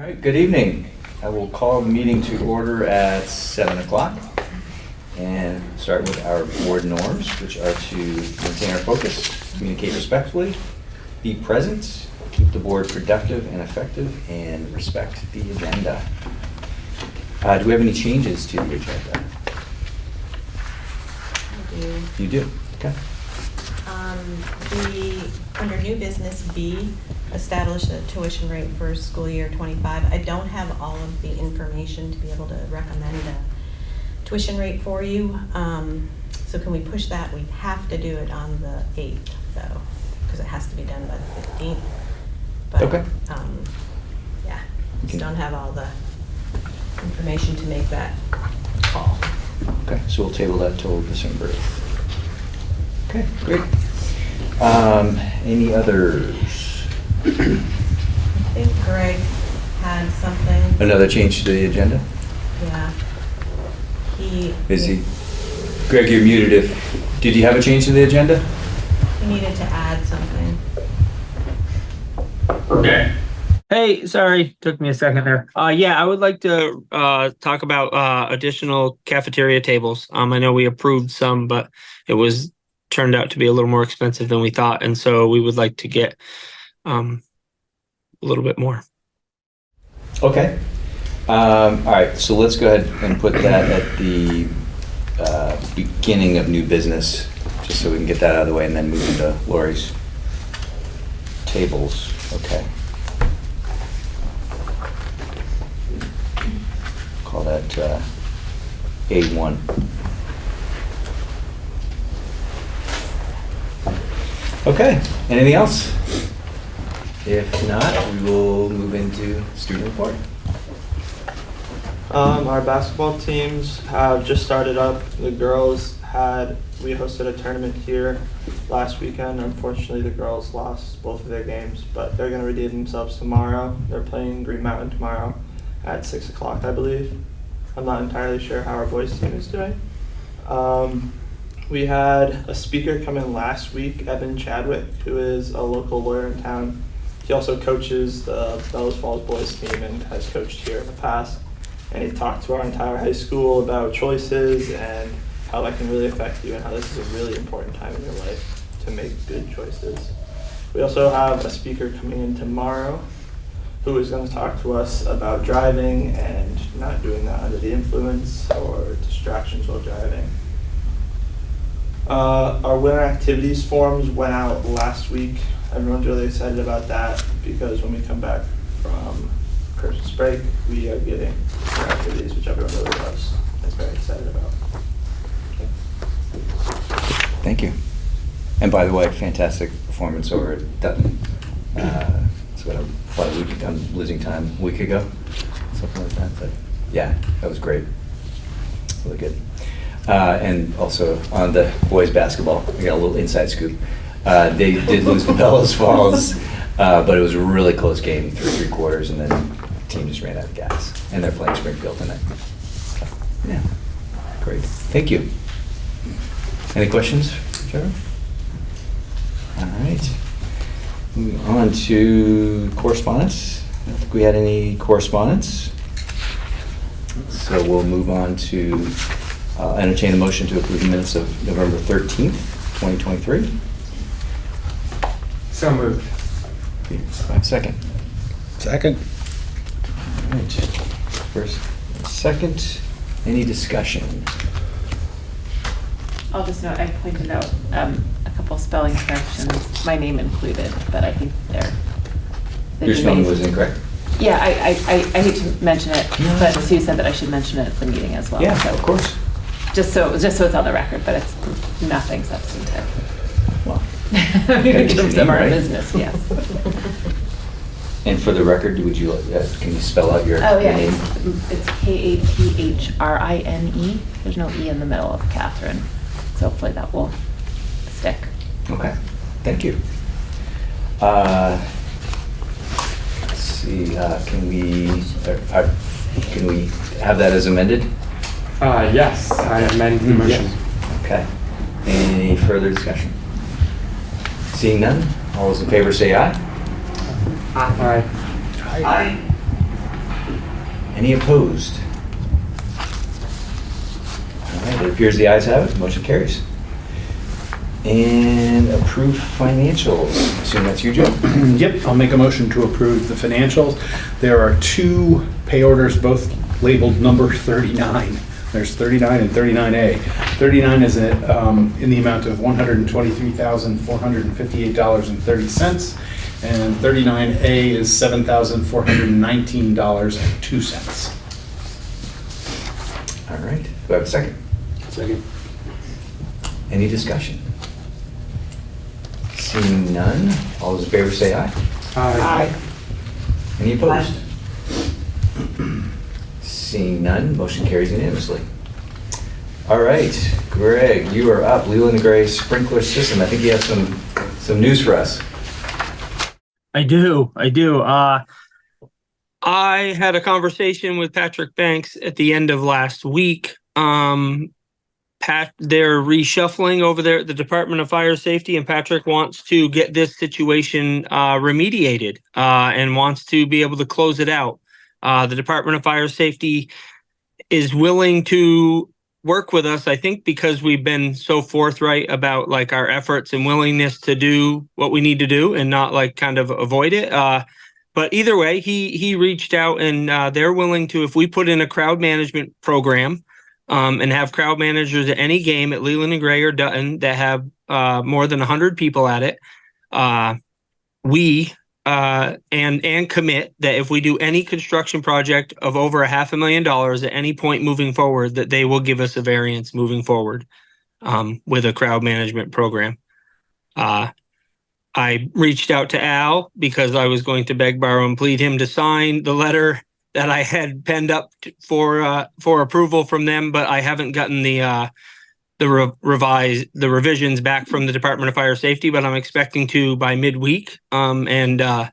right, good evening. I will call the meeting to order at 7 o'clock and start with our board norms, which are to maintain our focus, communicate respectfully, be present, keep the board productive and effective, and respect the agenda. Do we have any changes to the agenda? I do. You do? Okay. Under new business B, establish a tuition rate for school year 25. I don't have all of the information to be able to recommend a tuition rate for you. So can we push that? We have to do it on the 8th though, because it has to be done by the 15th. But, Okay. Yeah, just don't have all the information to make that call. Okay, so we'll table that till December 8th. Okay, great. Any others? I think Greg had something. Another change to the agenda? Yeah. Is he? Greg, you're muted. Did you have a change to the agenda? He needed to add something. Okay. Hey, sorry, took me a second there. Yeah, I would like to talk about additional cafeteria tables. I know we approved some, but it was turned out to be a little more expensive than we thought, and so we would like to get a little bit more. Okay. All right, so let's go ahead and put that at the beginning of new business, just so we can get that out of the way and then move into Lori's tables. Okay. Call that A1. Okay, anything else? If not, we will move into student report. Our basketball teams have just started up. The girls we hosted a tournament here last weekend. Unfortunately, the girls lost both of their games, but they're going to redeem themselves tomorrow. They're playing Green Mountain tomorrow at 6 o'clock, I believe. I'm not entirely sure how our boys team is doing. We had a speaker come in last week, Evan Chadwick, who is a local lawyer in town. He also coaches the Bellows Falls boys team and has coached here in the past. And he talked to our entire high school about choices and how that can really affect you and how this is a really important time in your life to make good choices. We also have a speaker coming in tomorrow who is going to talk to us about driving and not doing that under the influence or distractions while driving. Our winter activities forms went out last week. Everyone's really excited about that because when we come back from Christmas break, we are getting winter activities, which everyone really loves. That's very excited about. Okay. Thank you. And by the way, fantastic performance over at Dutton. So about a week, I'm losing time a week ago, something like that. But yeah, that was great. Really good. And also on the boys basketball, I got a little inside scoop. They did lose to Bellows Falls, but it was a really close game through 3 quarters, and then the team just ran out of gas. And they're playing Springfield tonight. So, yeah, great. Thank you. Any questions, Trevor? All right. Moving on to correspondence. I don't think we had any correspondence. So we'll move on to entertain a motion to approve the minutes of November 13th, 2023. So moved. Second. Second. All right. First, second. Any discussion? I'll just note, I pointed out a couple spelling corrections, my name included, but I think Your spelling was incorrect? Yeah, I hate to mention it, but Sue said that I should mention it at the meeting as well. Yeah, so of course. Just so it's on the record, but it's nothing substantive. Well, In terms of our right? business, yes. And for the record, would you can you spell out your Oh yeah, name? it's Kathrine. There's no E in the middle of Catherine, so hopefully that will stick. Okay, thank you. Let's see, can we have that as amended? Yes, I amend the motion. Okay. Any further discussion? Seeing none, all those in favor say aye. Aye. Aye. Any opposed? All right, it appears the ayes have it, motion carries. And approve financials. Assume that's you, Joe? Yep, I'll make a motion to approve the financials. There are two pay orders, both labeled number 39. There's 39 and 39A. 39 is in the amount of $123,458.30, and 39A is $7,419.02. All right, do I have a second? Second. Any discussion? Seeing none, all those in favor say aye. Aye. Any opposed? Seeing none, motion carries unanimously. All right, Greg, you are up. Leland & Gray sprinkler system. I think you have some news for us. I do. I had a conversation with Patrick Banks at the end of last week. They're reshuffling over there at the Department of Fire Safety, and Patrick wants to get this situation remediated and wants to be able to close it out. The Department of Fire Safety is willing to work with us, I think, because we've been so forthright about like our efforts and willingness to do what we need to do and not like kind of avoid it. But either way, he reached out and they're willing to, if we put in a crowd management program and have crowd managers at any game at Leland & Gray or Dutton that have more than 100 people at it, and commit that if we do any construction project of over $500,000 at any point moving forward, that they will give us a variance moving forward with a crowd management program. I reached out to Al because I was going to beg, borrow, and plead him to sign the letter that I had penned up for approval from them, but I haven't gotten the revisions back from the Department of Fire Safety, but I'm expecting to by midweek. I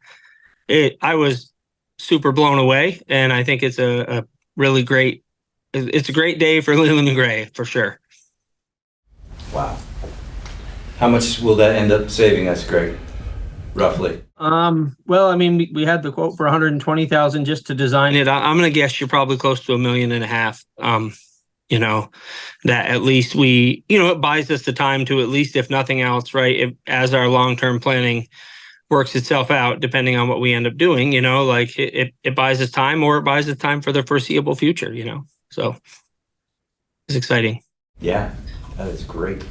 was super blown away, and I think it's a really great day for Leland & Gray for sure. Wow. How much will that end up saving us, Greg? Roughly. Well, I mean, we had the quote for $120,000 just to design it. I'm going to guess you're probably close to $1.5 million. That at least it buys us the time to, at least if nothing else, right, as our long-term planning works itself out, depending on what we end up doing, like it buys us time, or it buys us time for the foreseeable future, so it's exciting. Yeah, that is great.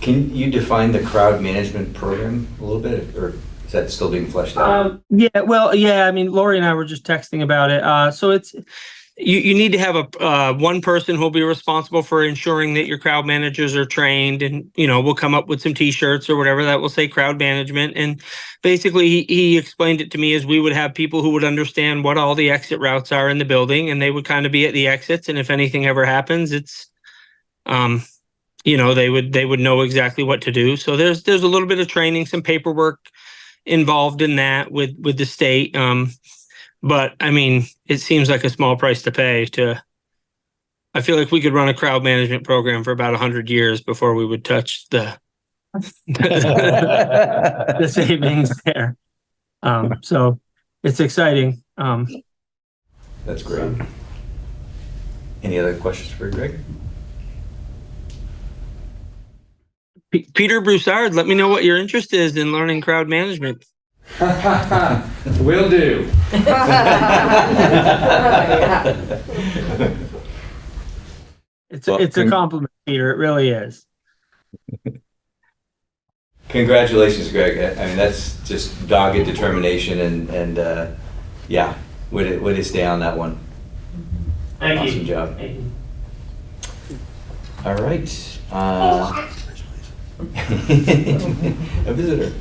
Can you define the crowd management program a little bit, or is that still being fleshed out? Yeah, I mean, Lori and I were just texting about it. So it's, you need to have a one person who'll be responsible for ensuring that your crowd managers are trained, and we'll come up with some T-shirts or whatever that will say crowd management. And basically, he explained it to me as we would have people who would understand what all the exit routes are in the building, and they would kind of be at the exits. And if anything ever happens, it's they would know exactly what to do. So there's a little bit of training, some paperwork involved in that with the state. But I mean, it seems like a small price to pay I feel like we could run a crowd management program for about 100 years before we would touch the savings there. So it's exciting. That's great. Any other questions for Greg? Peter Broussard, let me know what your interest is in learning crowd management. Will do. It's a compliment, Peter. It really is. Congratulations, Greg. I mean, that's just dogged determination, and yeah, way to stay on that one. Thank you. Awesome job. Thank you. All right. A visitor.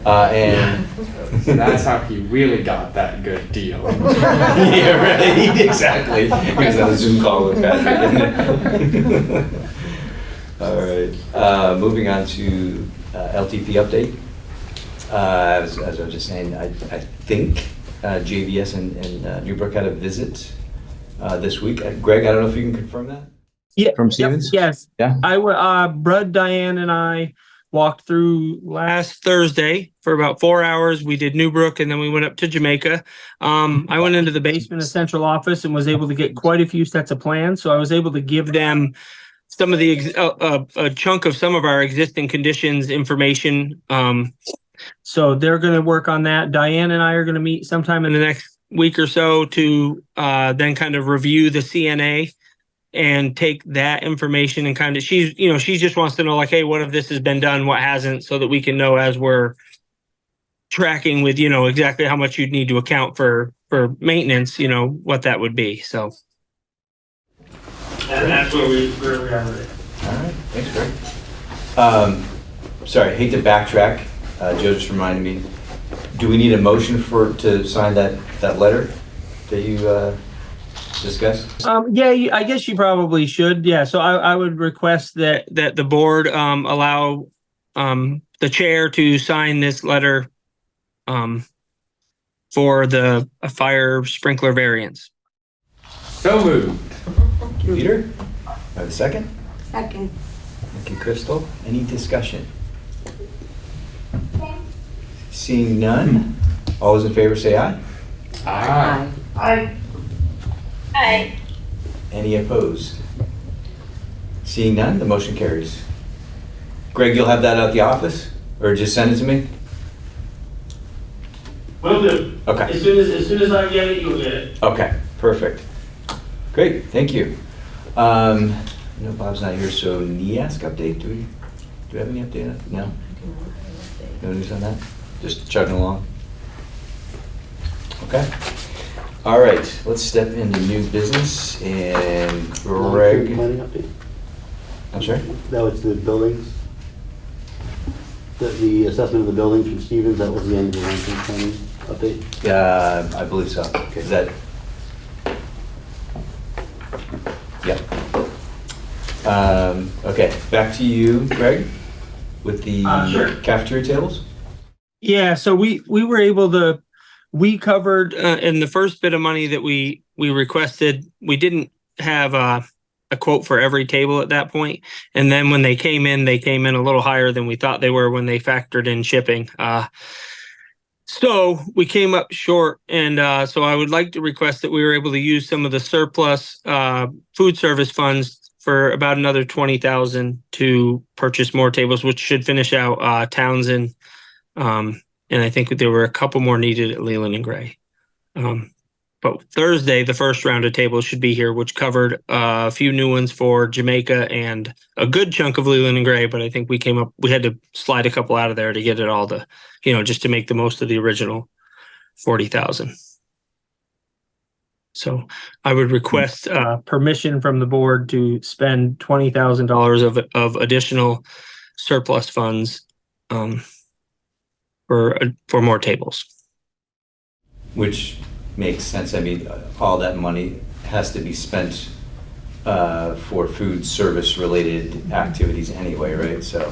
And So that's how he really got that good deal. yeah, right. Exactly. He was on a Zoom call with Patrick. All right. Moving on to LTP update. As I was just saying, I think JVS and Newbrook had a visit this week. Greg, I don't know if you can confirm that. Yeah. From Stevens? Yes. Yeah. Brud, Diane, and I walked through last Thursday for about 4 hours. We did Newbrook and then we went up to Jamaica. I went into the basement of central office and was able to get quite a few sets of plans. So I was able to give them some of the a chunk of some of our existing conditions information. So they're going to work on that. Diane and I are going to meet sometime in the next week or so to then kind of review the CNA and take that information and kind of, she just wants to know like, hey, what if this has been done, what hasn't, so that we can know as we're tracking with, exactly how much you'd need to account for maintenance, what that would be. So. And that's where we are with it. All right, thanks, Greg. Sorry, hate to backtrack. Joe just reminded me. Do we need a motion to sign that letter that you discussed? Yeah, I guess you probably should. Yeah, so I would request that the board allow the chair to sign this letter for the fire sprinkler variance. So moved. Peter, have a second? Second. Thank you, Crystal. Any discussion? Seeing none, all those in favor say aye. Aye. Aye. Aye. Any opposed? Seeing none, the motion carries. Greg, you'll have that out the office, or just send it to me? Will do. Okay. As soon as I get it, you'll get it. Okay, perfect. Great, thank you. No, Bob's not here, so NEASC update, do we have any update on it? No? No news on that? Just chugging along? Okay. All right, let's step into new business and Greg. Planning update? I'm sorry? That was the buildings? The assessment of the buildings from Stevens, that was the end of the long-term planning update? Yeah, I believe so. Is that? Yeah. Okay, back to you, Greg, with the Sure. cafeteria tables. Yeah, so we were able to, we covered in the first bit of money that we requested, we didn't have a quote for every table at that point. And then when they came in a little higher than we thought they were when they factored in shipping. So we came up short, and so I would like to request that we were able to use some of the surplus food service funds for about another $20,000 to purchase more tables, which should finish out Townsend. And I think there were a couple more needed at Leland and Gray. But Thursday, the first round of tables should be here, which covered a few new ones for Jamaica and a good chunk of Leland and Gray. But I think we had to slide a couple out of there to get it all to, just to make the most of the original 40,000. So I would request permission from the board to spend $20,000 of additional surplus funds for more tables. Which makes sense. I mean, all that money has to be spent for food service related activities anyway, right? So.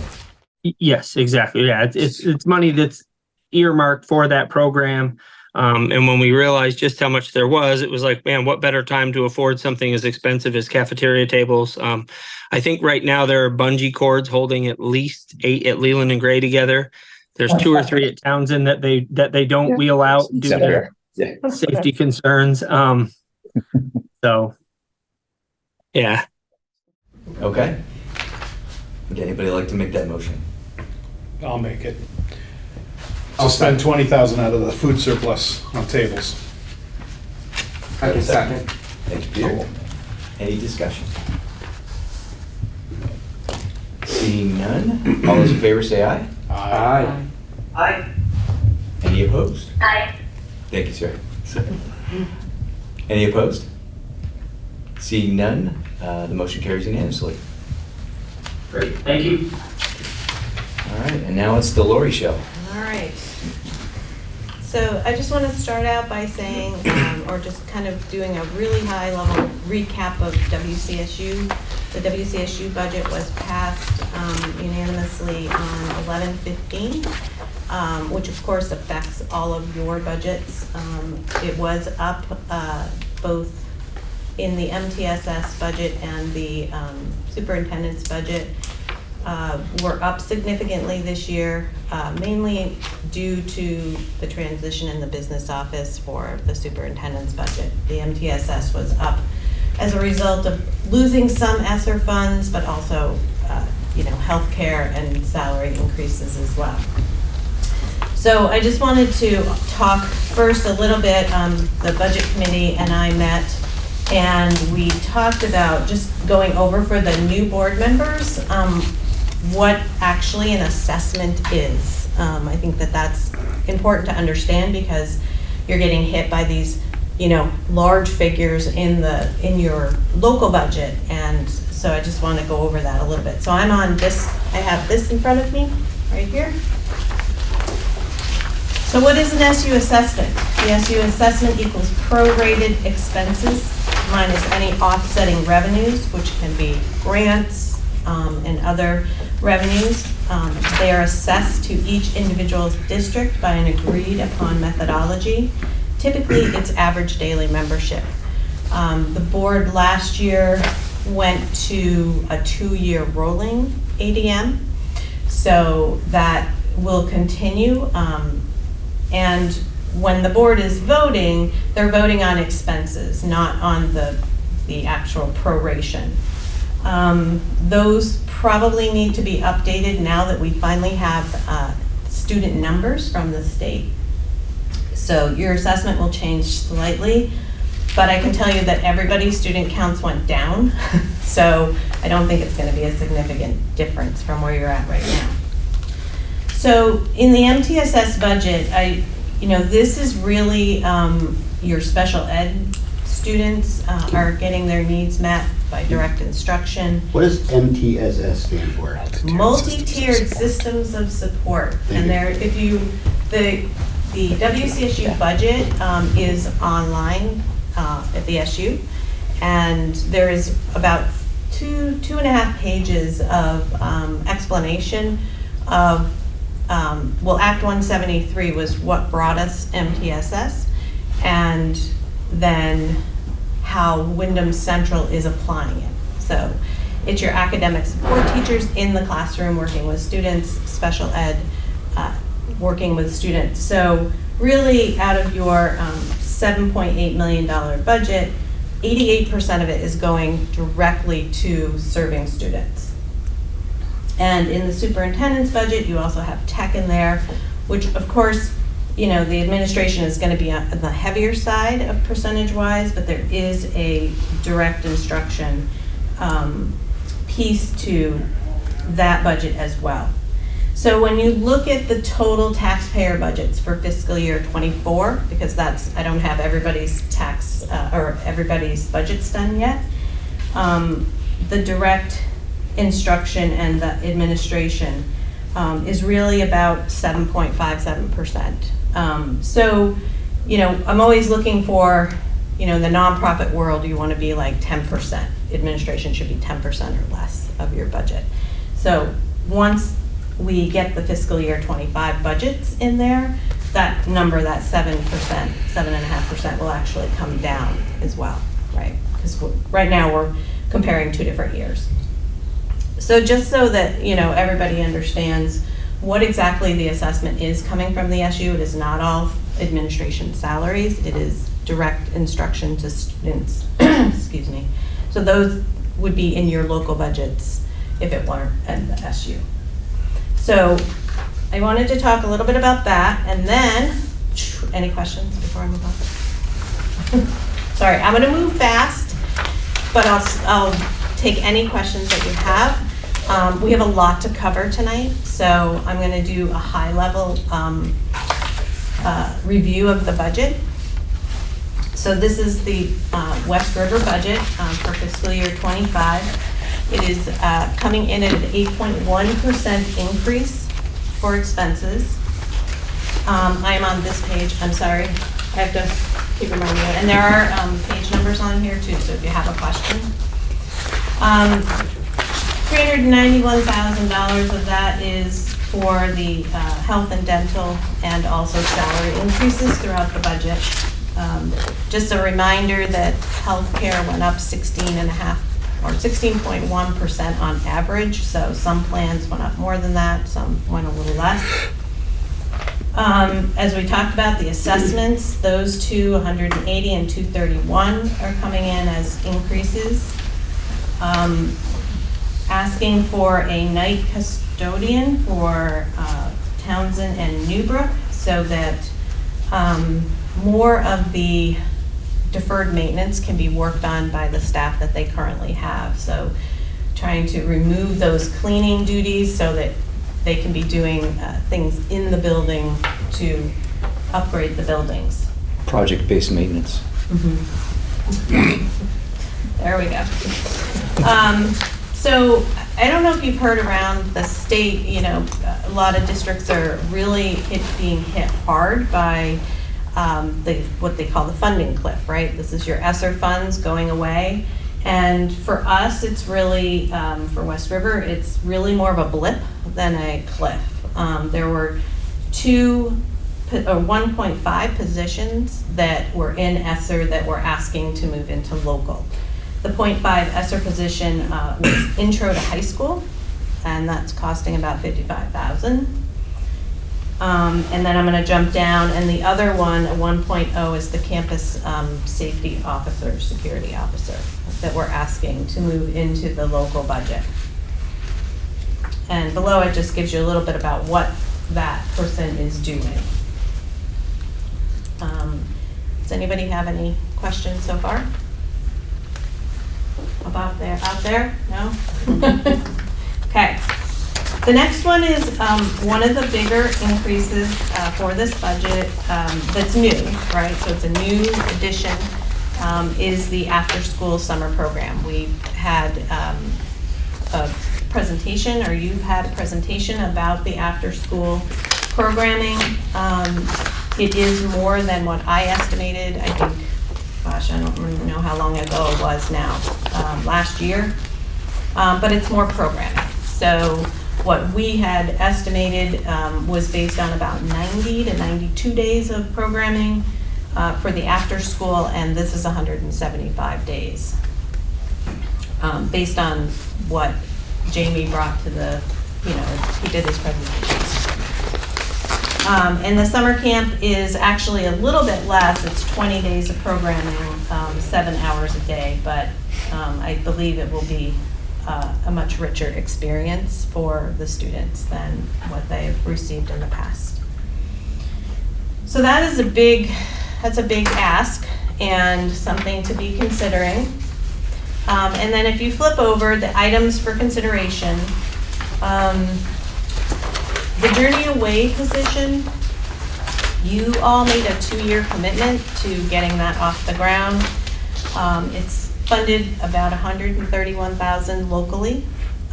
Yes, exactly. Yeah, it's money that's earmarked for that program. And when we realized just how much there was, it was like, man, what better time to afford something as expensive as cafeteria tables? I think right now there are bungee cords holding at least 8 at Leland and Gray together. There's 2 or 3 at Townsend that they don't wheel out due to safety concerns. So, yeah. Okay. Would anybody like to make that motion? I'll make it. I'll spend $20,000 out of the food surplus on tables. I can second. Thank you, Peter. Any discussion? Seeing none, all those in favor say aye. Aye. Aye. Any opposed? Aye. Thank you, sir. Any opposed? Seeing none, the motion carries unanimously. Great. Thank you. All right, and now it's the Lori show. All right. So I just want to start out by saying, or just kind of doing a really high level recap of WCSU. The WCSU budget was passed unanimously on 11/15, which of course affects all of your budgets. It was up both in the MTSS budget and the superintendent's budget. were up significantly this year, mainly due to the transition in the business office for the superintendent's budget. The MTSS was up as a result of losing some ESSER funds, but also, healthcare and salary increases as well. So I just wanted to talk first a little bit. The budget committee and I met, and we talked about just going over for the new board members what actually an assessment is. I think that that's important to understand because you're getting hit by these, large figures in your local budget, and so I just want to go over that a little bit. So I'm on this. I have this in front of me, right here. So what is an SU assessment? The SU assessment equals prorated expenses minus any offsetting revenues, which can be grants and other revenues. They are assessed to each individual's district by an agreed upon methodology. Typically, it's average daily membership. The board last year went to a 2-year rolling ADM, so that will continue. And when the board is voting, they're voting on expenses, not on the actual proration. Those probably need to be updated now that we finally have student numbers from the state. So your assessment will change slightly, but I can tell you that everybody's student counts went down. So I don't think it's going to be a significant difference from where you're at right now. So in the MTSS budget, this is really your special ed students are getting their needs met by direct instruction. What does MTSS stand for? Multi-tiered systems of support. And the WCSU budget is online at the SU, and there is about two and a half pages of explanation of Act 173 was what brought us MTSS, and then how Wyndham Central is applying it. So it's your academic support teachers in the classroom working with students, special ed working with students. So really out of your $7.8 million budget, 88% of it is going directly to serving students. And in the superintendent's budget, you also have tech in there, which of course, the administration is going to be on the heavier side of percentage-wise, but there is a direct instruction piece to that budget as well. So when you look at the total taxpayer budgets for fiscal year 24, because I don't have everybody's tax or everybody's budgets done yet, the direct instruction and the administration is really about 7.57%. So, I'm always looking for, the nonprofit world, you want to be like 10%. Administration should be 10% or less of your budget. So once we get the fiscal year 25 budgets in there, that number, that 7%, 7.5% will actually come down as well, right? Because right now we're comparing 2 different years. So just so that, everybody understands what exactly the assessment is coming from the SU, it is not all administration salaries, it is direct instruction to students, excuse me. So those would be in your local budgets if it weren't at the SU. So I wanted to talk a little bit about that, and then, any questions before I move on? Sorry, I'm gonna move fast, but I'll take any questions that you have. We have a lot to cover tonight, so I'm gonna do a high-level review of the budget. So this is the West River budget for fiscal year 25. It is coming in at an 8.1% increase for expenses. I am on this page, I'm sorry, I have to keep reminding you. And there are page numbers on here too, so if you have a question. $391,000 of that is for the health and dental and also salary increases throughout the budget. Just a reminder that healthcare went up 16.5%. or 16.1% on average. So some plans went up more than that, some went a little less. As we talked about, the assessments, those two, 180 and 231, are coming in as increases. Asking for a night custodian for Townsend and Newbrook so that more of the deferred maintenance can be worked on by the staff that they currently have. So trying to remove those cleaning duties so that they can be doing things in the building to upgrade the buildings. Project-based maintenance. There we go. So I don't know if you've heard around the state, you know, a lot of districts are really being hit hard by what they call the funding cliff, right? This is your ESSER funds going away. And for us, it's really, for West River, it's really more of a blip than a cliff. There were 1.5 positions that were in ESSER that were asking to move into local. The 0.5 ESSER position was intro to high school, and that's costing about $55,000. And then I'm going to jump down, and the other one, a 1.0, is the campus safety officer, security officer, that we're asking to move into the local budget. And below it just gives you a little bit about what that person is doing. Does anybody have any questions so far? About there, out there? No? Okay. The next one is one of the bigger increases for this budget that's new, right? So it's a new addition, is the after-school summer program. We had a presentation, or you've had a presentation about the after-school programming. It is more than what I estimated. I think, gosh, I don't even know how long ago it was now, last year. But it's more programming. So what we had estimated was based on about 90 to 92 days of programming for the after school, and this is 175 days. Based on what Jamie brought to the, you know, he did his presentation. And the summer camp is actually a little bit less. It's 20 days of programming, 7 hours a day, but I believe it will be a much richer experience for the students than what they've received in the past. So that is that's a big ask and something to be considering. And then if you flip over the items for consideration, the Journey Away position, you all made a 2-year commitment to getting that off the ground. It's funded about $131,000 locally,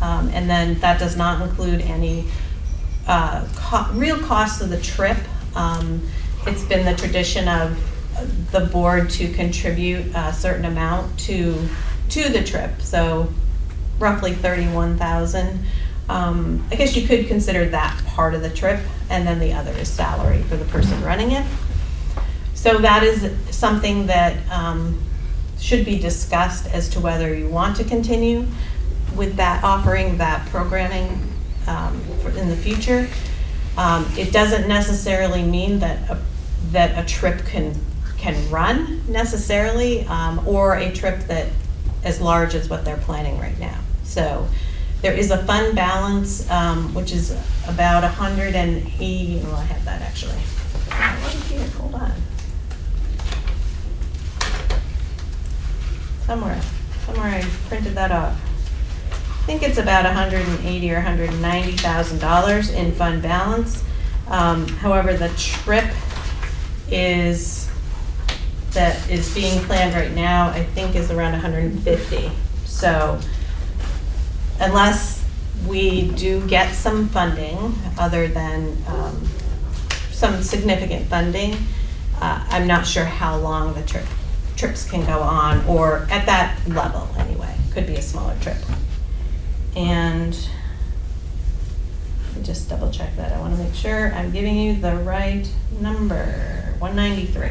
and then that does not include any real costs of the trip. It's been the tradition of the board to contribute a certain amount to the trip, so roughly $31,000. I guess you could consider that part of the trip, and then the other is salary for the person running it. So that is something that should be discussed as to whether you want to continue with that, offering that programming in the future. It doesn't necessarily mean that a trip can run necessarily, or a trip that as large as what they're planning right now. So there is a fund balance, which is about 180. Well, I have that actually. What is here? Hold on. Somewhere I printed that off. I think it's about $180,000 or $190,000 in fund balance. However, the trip that is being planned right now, I think, is around $150,000. So unless we do get some funding other than some significant funding, I'm not sure how long the trips can go on, or at that level anyway. Could be a smaller trip. And let me just double check that. I want to make sure I'm giving you the right number. 193.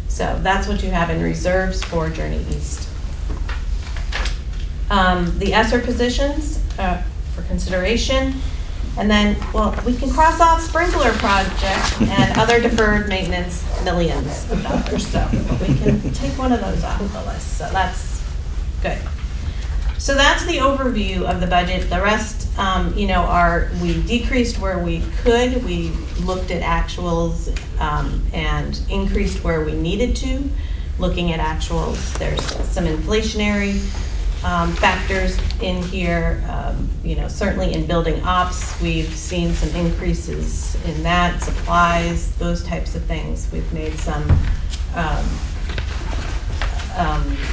So that's what you have in reserves for Journey East. The ESSER positions for consideration. And then, well, we can cross off sprinkler project and other deferred maintenance, millions of dollars. So we can take one of those off the list. So that's good. So that's the overview of the budget. The rest, we decreased where we could. We looked at actuals and increased where we needed to. Looking at actuals, there's some inflationary factors in here. Certainly in building ops, we've seen some increases in that, supplies, those types of things. We've made some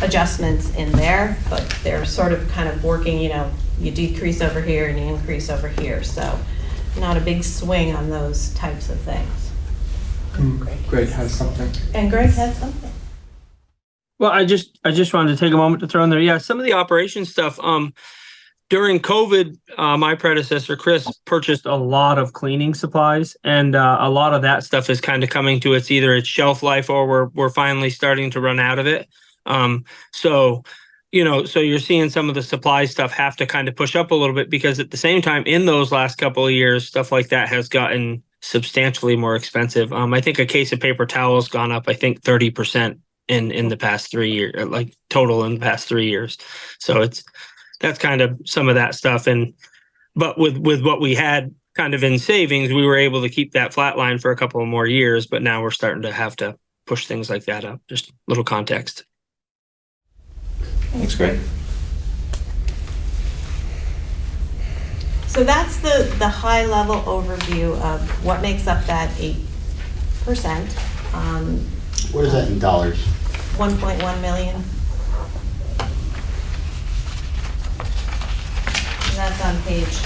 adjustments in there, but they're sort of kind of working, you decrease over here and you increase over here. So not a big swing on those types of things. Greg has something. And Greg has something. Well, I just wanted to take a moment to throw in there. Yeah, some of the operation stuff. During COVID, my predecessor Chris purchased a lot of cleaning supplies, and a lot of that stuff is kind of coming to its shelf life, or we're finally starting to run out of it. So you're seeing some of the supply stuff have to kind of push up a little bit, because at the same time, in those last couple of years, stuff like that has gotten substantially more expensive. I think a case of paper towels gone up, I think 30%. In the past 3 years, like total in the past 3 years. So that's kind of some of that stuff. But with what we had kind of in savings, we were able to keep that flat line for a couple of more years, but now we're starting to have to push things like that up. Just a little context. Thanks, Greg. So that's the high level overview of what makes up that 8%. What is that in dollars? 1.1 million. And that's on page.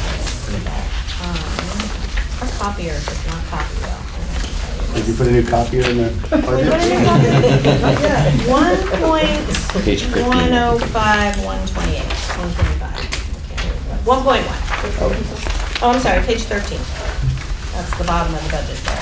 Let's see that. Our copier does not copy well. Did you put a new copier in there? We put a new copier. 1.105, 128, 125. 1.1. Oh, I'm sorry, page 13. That's the bottom of the budget there.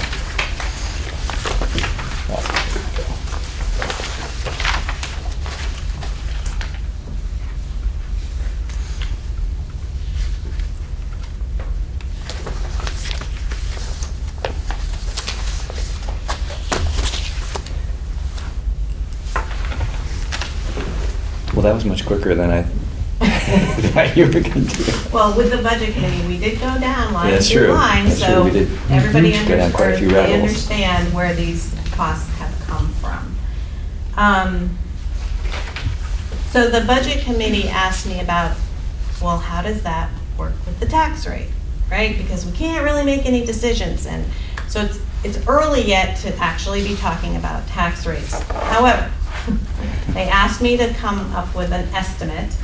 Well, that was much quicker than I thought you were going to do. Well, with the budget committee, we did go down line That's to true. line, That's so true. We did everybody go down quite a few rabbit holes. understand where these costs have come from. So the budget committee asked me about, well, how does that work with the tax rate, right? Because we can't really make any decisions, and so it's early yet to actually be talking about tax rates. However, they asked me to come up with an estimate.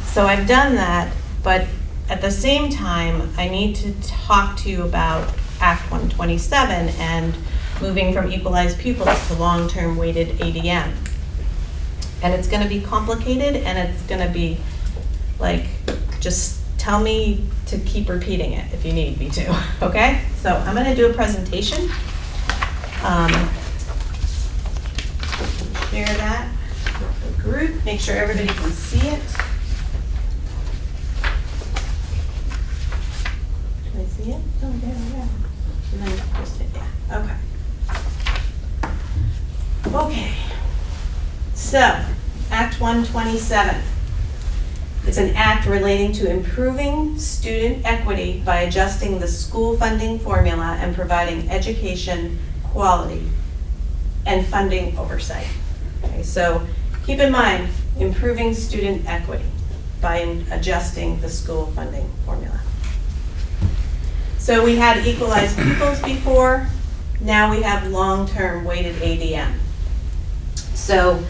So I've done that, but at the same time, I need to talk to you about Act 127 and moving from equalized pupils to long-term weighted ADM. And it's gonna be complicated, and it's gonna be like, just tell me to keep repeating it if you need me to, okay? So I'm gonna do a presentation. Share that with the group, make sure everybody can see it. Can I see it? Oh, there we go. And then just hit, yeah, okay. Okay, so Act 127. It's an act relating to improving student equity by adjusting the school funding formula and providing education quality and funding oversight. Okay, so keep in mind, improving student equity by adjusting the school funding formula. So we had equalized pupils before, now we have long-term weighted ADM. So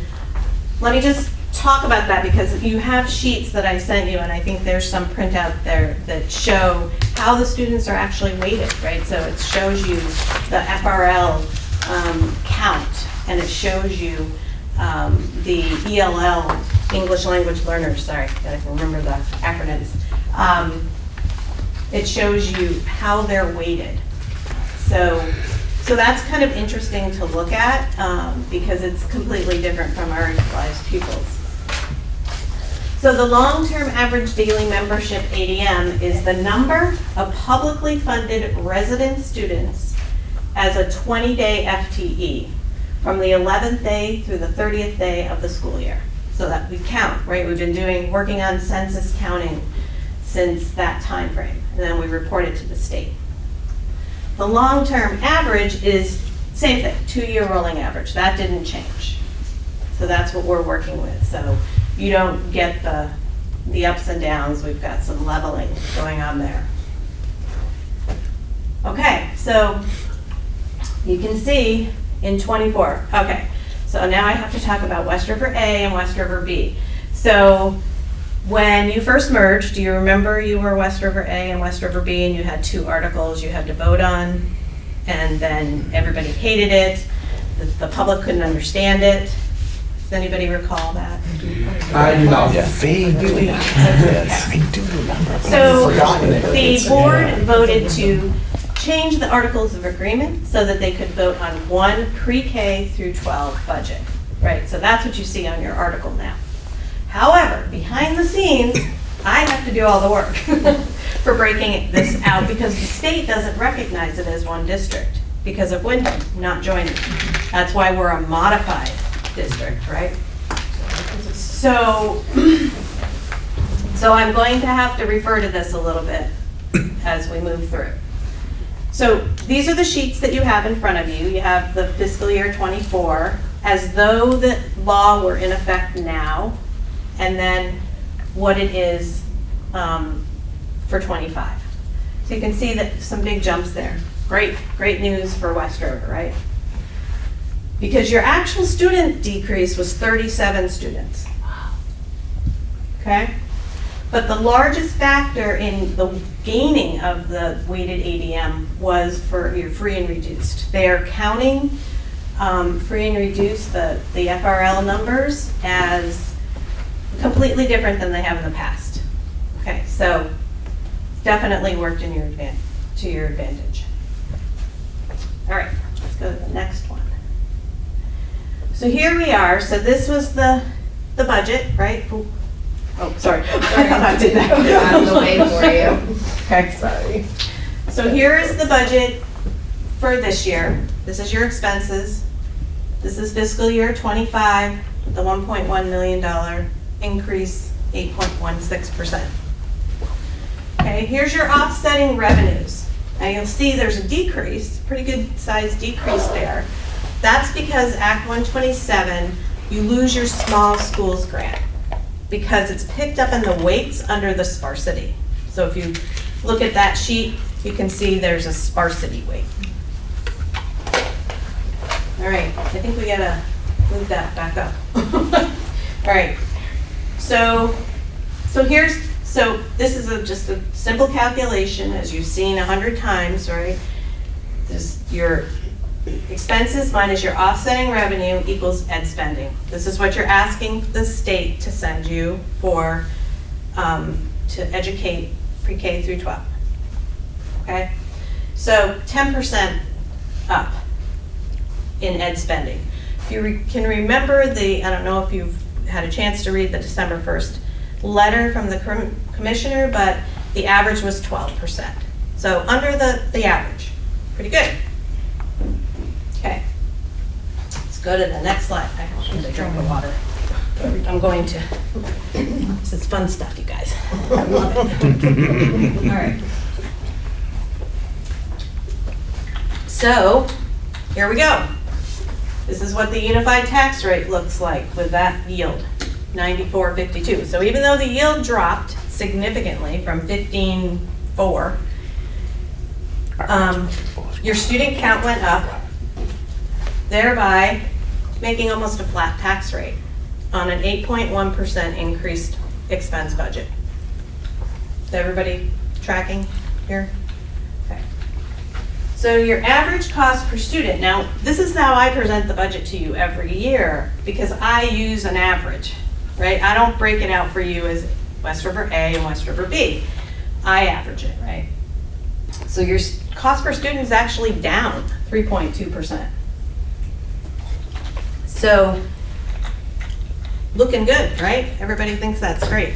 let me just talk about that, because you have sheets that I sent you, and I think there's some printout there that show how the students are actually weighted, right? So it shows you the FRL count, and it shows you the ELL, English Language Learners, sorry, gotta remember the acronyms. It shows you how they're weighted. So So that's kind of interesting to look at because it's completely different from our equalized pupils. So the long-term average daily membership, ADM, is the number of publicly funded resident students as a 20-day FTE from the 11th day through the 30th day of the school year. So that we count, right? We've been working on census counting since that time frame, and then we report it to the state. The long-term average is same thing, 2-year rolling average. That didn't change. So that's what we're working with. So you don't get the ups and downs. We've got some leveling going on there. Okay, so you can see in 24. Okay, so now I have to talk about West River A and West River B. So when you first merged, do you remember you were West River A and West River B and you had 2 articles you had to vote on, and then everybody hated it, the public couldn't understand it? Does anybody recall that? I do not. Vaguely. Yes. I do remember. So Forgotten it. the board voted to change the articles of agreement so that they could vote on one pre-K through 12 budget, right? So that's what you see on your article now. However, behind the scenes, I have to do all the work for breaking this out because the state doesn't recognize it as one district because of Wyndham not joining. That's why we're a modified district, right? So I'm going to have to refer to this a little bit as we move through. So these are the sheets that you have in front of you. You have the fiscal year 24 as though the law were in effect now, and then what it is for 25. So you can see that some big jumps there. Great news for West River, right? Because your actual student decrease was 37 students. Okay? But the largest factor in the gaining of the weighted ADM was for your free and reduced. They are counting free and reduced, the FRL numbers, as completely different than they have in the past. Okay, so definitely worked in your to your advantage. All right, let's go to the next one. So here we are. So this was the budget, right? Oh, sorry. I thought I did that. Out of the way for you. Okay, sorry. So here is the budget for this year. This is your expenses. This is fiscal year 25, the $1.1 million increase, 8.16%. Okay, here's your offsetting revenues. Now you'll see there's a decrease, pretty good sized decrease there. That's because Act 127, you lose your small schools grant because it's picked up in the weights under the sparsity. So if you look at that sheet, you can see there's a sparsity weight. All right, I think we gotta move that back up. All right, so this is just a simple calculation, as you've seen 100 times, right? This your expenses minus your offsetting revenue equals ed spending. This is what you're asking the state to send you for to educate pre-K through 12. Okay, so 10% up in ed spending. If you can remember I don't know if you've had a chance to read the December 1st letter from the commissioner, but the average was 12%. So under the average, pretty good. Okay, let's go to the next slide. I have to drink of water. I'm going to. This is fun stuff, you guys. I love it. All right. So here we go. This is what the unified tax rate looks like with that yield, 94.52. So even though the yield dropped significantly from 15.4, your student count went up, thereby making almost a flat tax rate on an 8.1% increased expense budget. Is everybody tracking here? Okay. So your average cost per student, now this is how I present the budget to you every year because I use an average, right? I don't break it out for you as West River A and West River B. I average it, right? So your cost per student is actually down 3.2%. So, looking good, right? Everybody thinks that's great.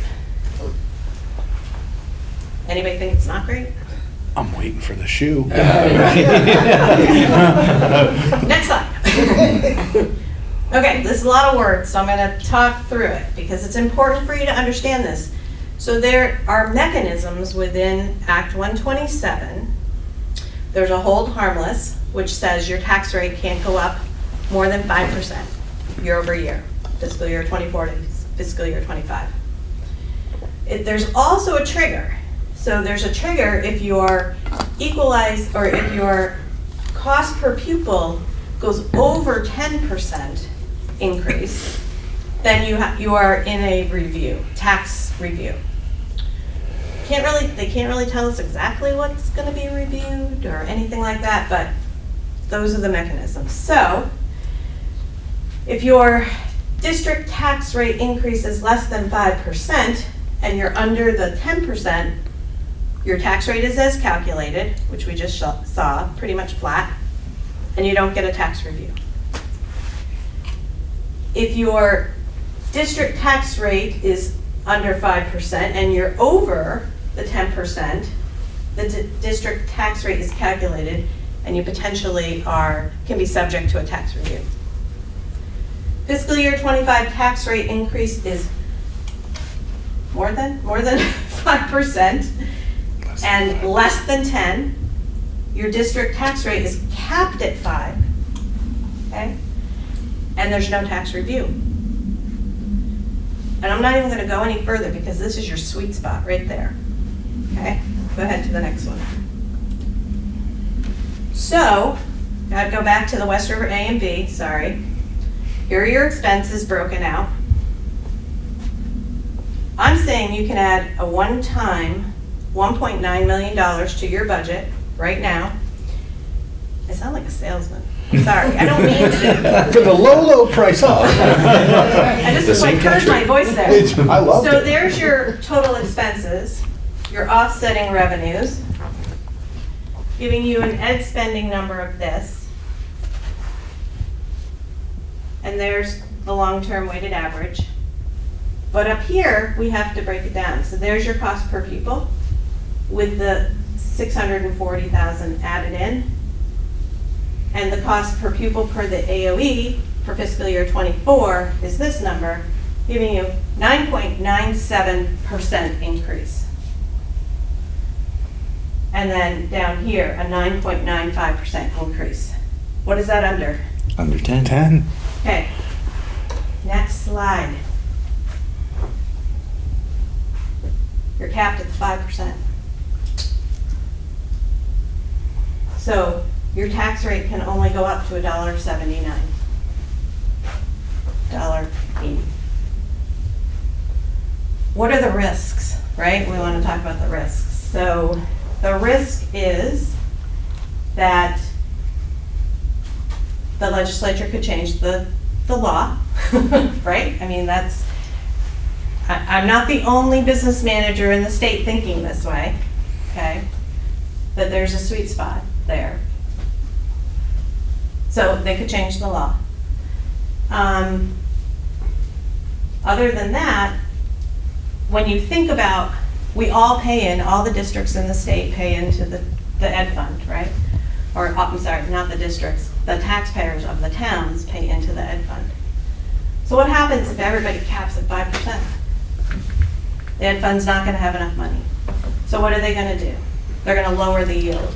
Anybody think it's not great? I'm waiting for the shoe. Next slide. Okay, this is a lot of words, so I'm going to talk through it because it's important for you to understand this. So there are mechanisms within Act 127. There's a hold harmless, which says your tax rate can't go up more than 5% year over year, fiscal year 24 to fiscal year 25. There's also a trigger. So there's a trigger if your equalized, or if your cost per pupil goes over 10% increase, then you are in a review, tax review. They can't really tell us exactly what's going to be reviewed or anything like that, but those are the mechanisms. So if your district tax rate increase is less than 5% and you're under the 10%, your tax rate is as calculated, which we just saw, pretty much flat, and you don't get a tax review. If your district tax rate is under 5% and you're over the 10%, the district tax rate is calculated and you potentially can be subject to a tax review. Fiscal year 25 tax rate increase is more than 5%. And less than 10, your district tax rate is capped at 5, okay? And there's no tax review. And I'm not even going to go any further because this is your sweet spot right there, okay? Go ahead to the next one. So, I'd go back to the West River A and B, sorry. Here are your expenses broken out. I'm saying you can add a one-time $1.9 million to your budget right now. I sound like a salesman. Sorry, I don't mean to. For the low price off. I just heard my voice there. I love it. So there's your total expenses, your offsetting revenues, giving you an ed spending number of this. And there's the long-term weighted average. But up here, we have to break it down. So there's your cost per pupil with the 640,000 added in. And the cost per pupil per the AOE for fiscal year 24 is this number, giving you 9.97% increase. And then down here, a 9.95% increase. What is that under? Under 10. 10. Okay, next slide. You're capped at 5%. So your tax rate can only go up to $1.79. $1.80. What are the risks, right? We want to talk about the risks. So the risk is that the legislature could change the law, right? I mean, I'm not the only business manager in the state thinking this way, okay? But there's a sweet spot there. So they could change the law. Other than that, when you think about, we all pay in, all the districts in the state pay into the ed fund, right? Or, I'm sorry, not the districts, the taxpayers of the towns pay into the ed fund. So what happens if everybody caps at 5%? The ed fund's not going to have enough money. So what are they going to do? They're going to lower the yield.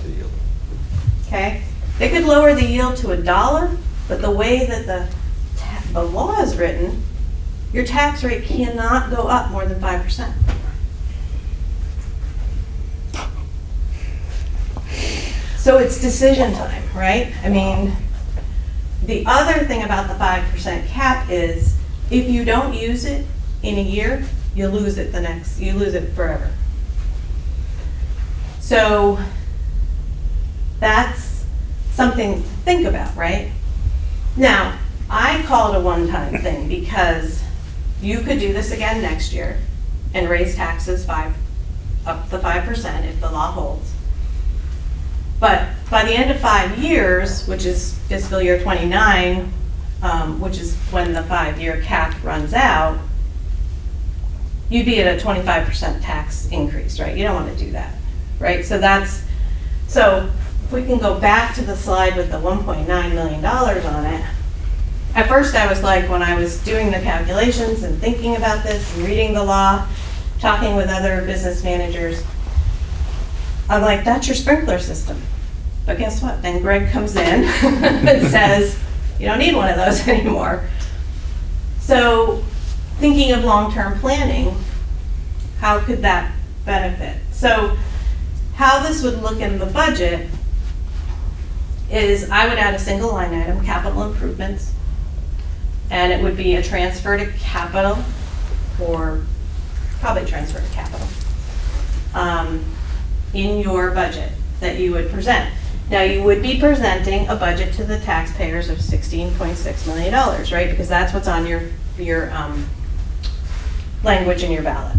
Okay? They could lower the yield to $1, but the way that the law is written, your tax rate cannot go up more than 5%. So it's decision time, right? I mean, the other thing about the 5% cap is if you don't use it in a year, you lose it you lose it forever. So that's something to think about, right? Now, I call it a one-time thing because you could do this again next year and raise taxes up to 5% if the law holds. But by the end of 5 years, which is fiscal year 29, which is when the 5-year cap runs out, you'd be at a 25% tax increase, right? You don't want to do that, right? So if we can go back to the slide with the $1.9 million on it. At first I was like, when I was doing the calculations and thinking about this and reading the law, talking with other business managers, I'm like, that's your sprinkler system. But guess what? Then Greg comes in and says, you don't need one of those anymore. So thinking of long-term planning, how could that benefit? So how this would look in the budget is I would add a single line item, capital improvements, and it would be a transfer to capital, or probably transfer to capital, in your budget that you would present. Now, you would be presenting a budget to the taxpayers of $16.6 million, right? Because that's what's on your language in your ballot.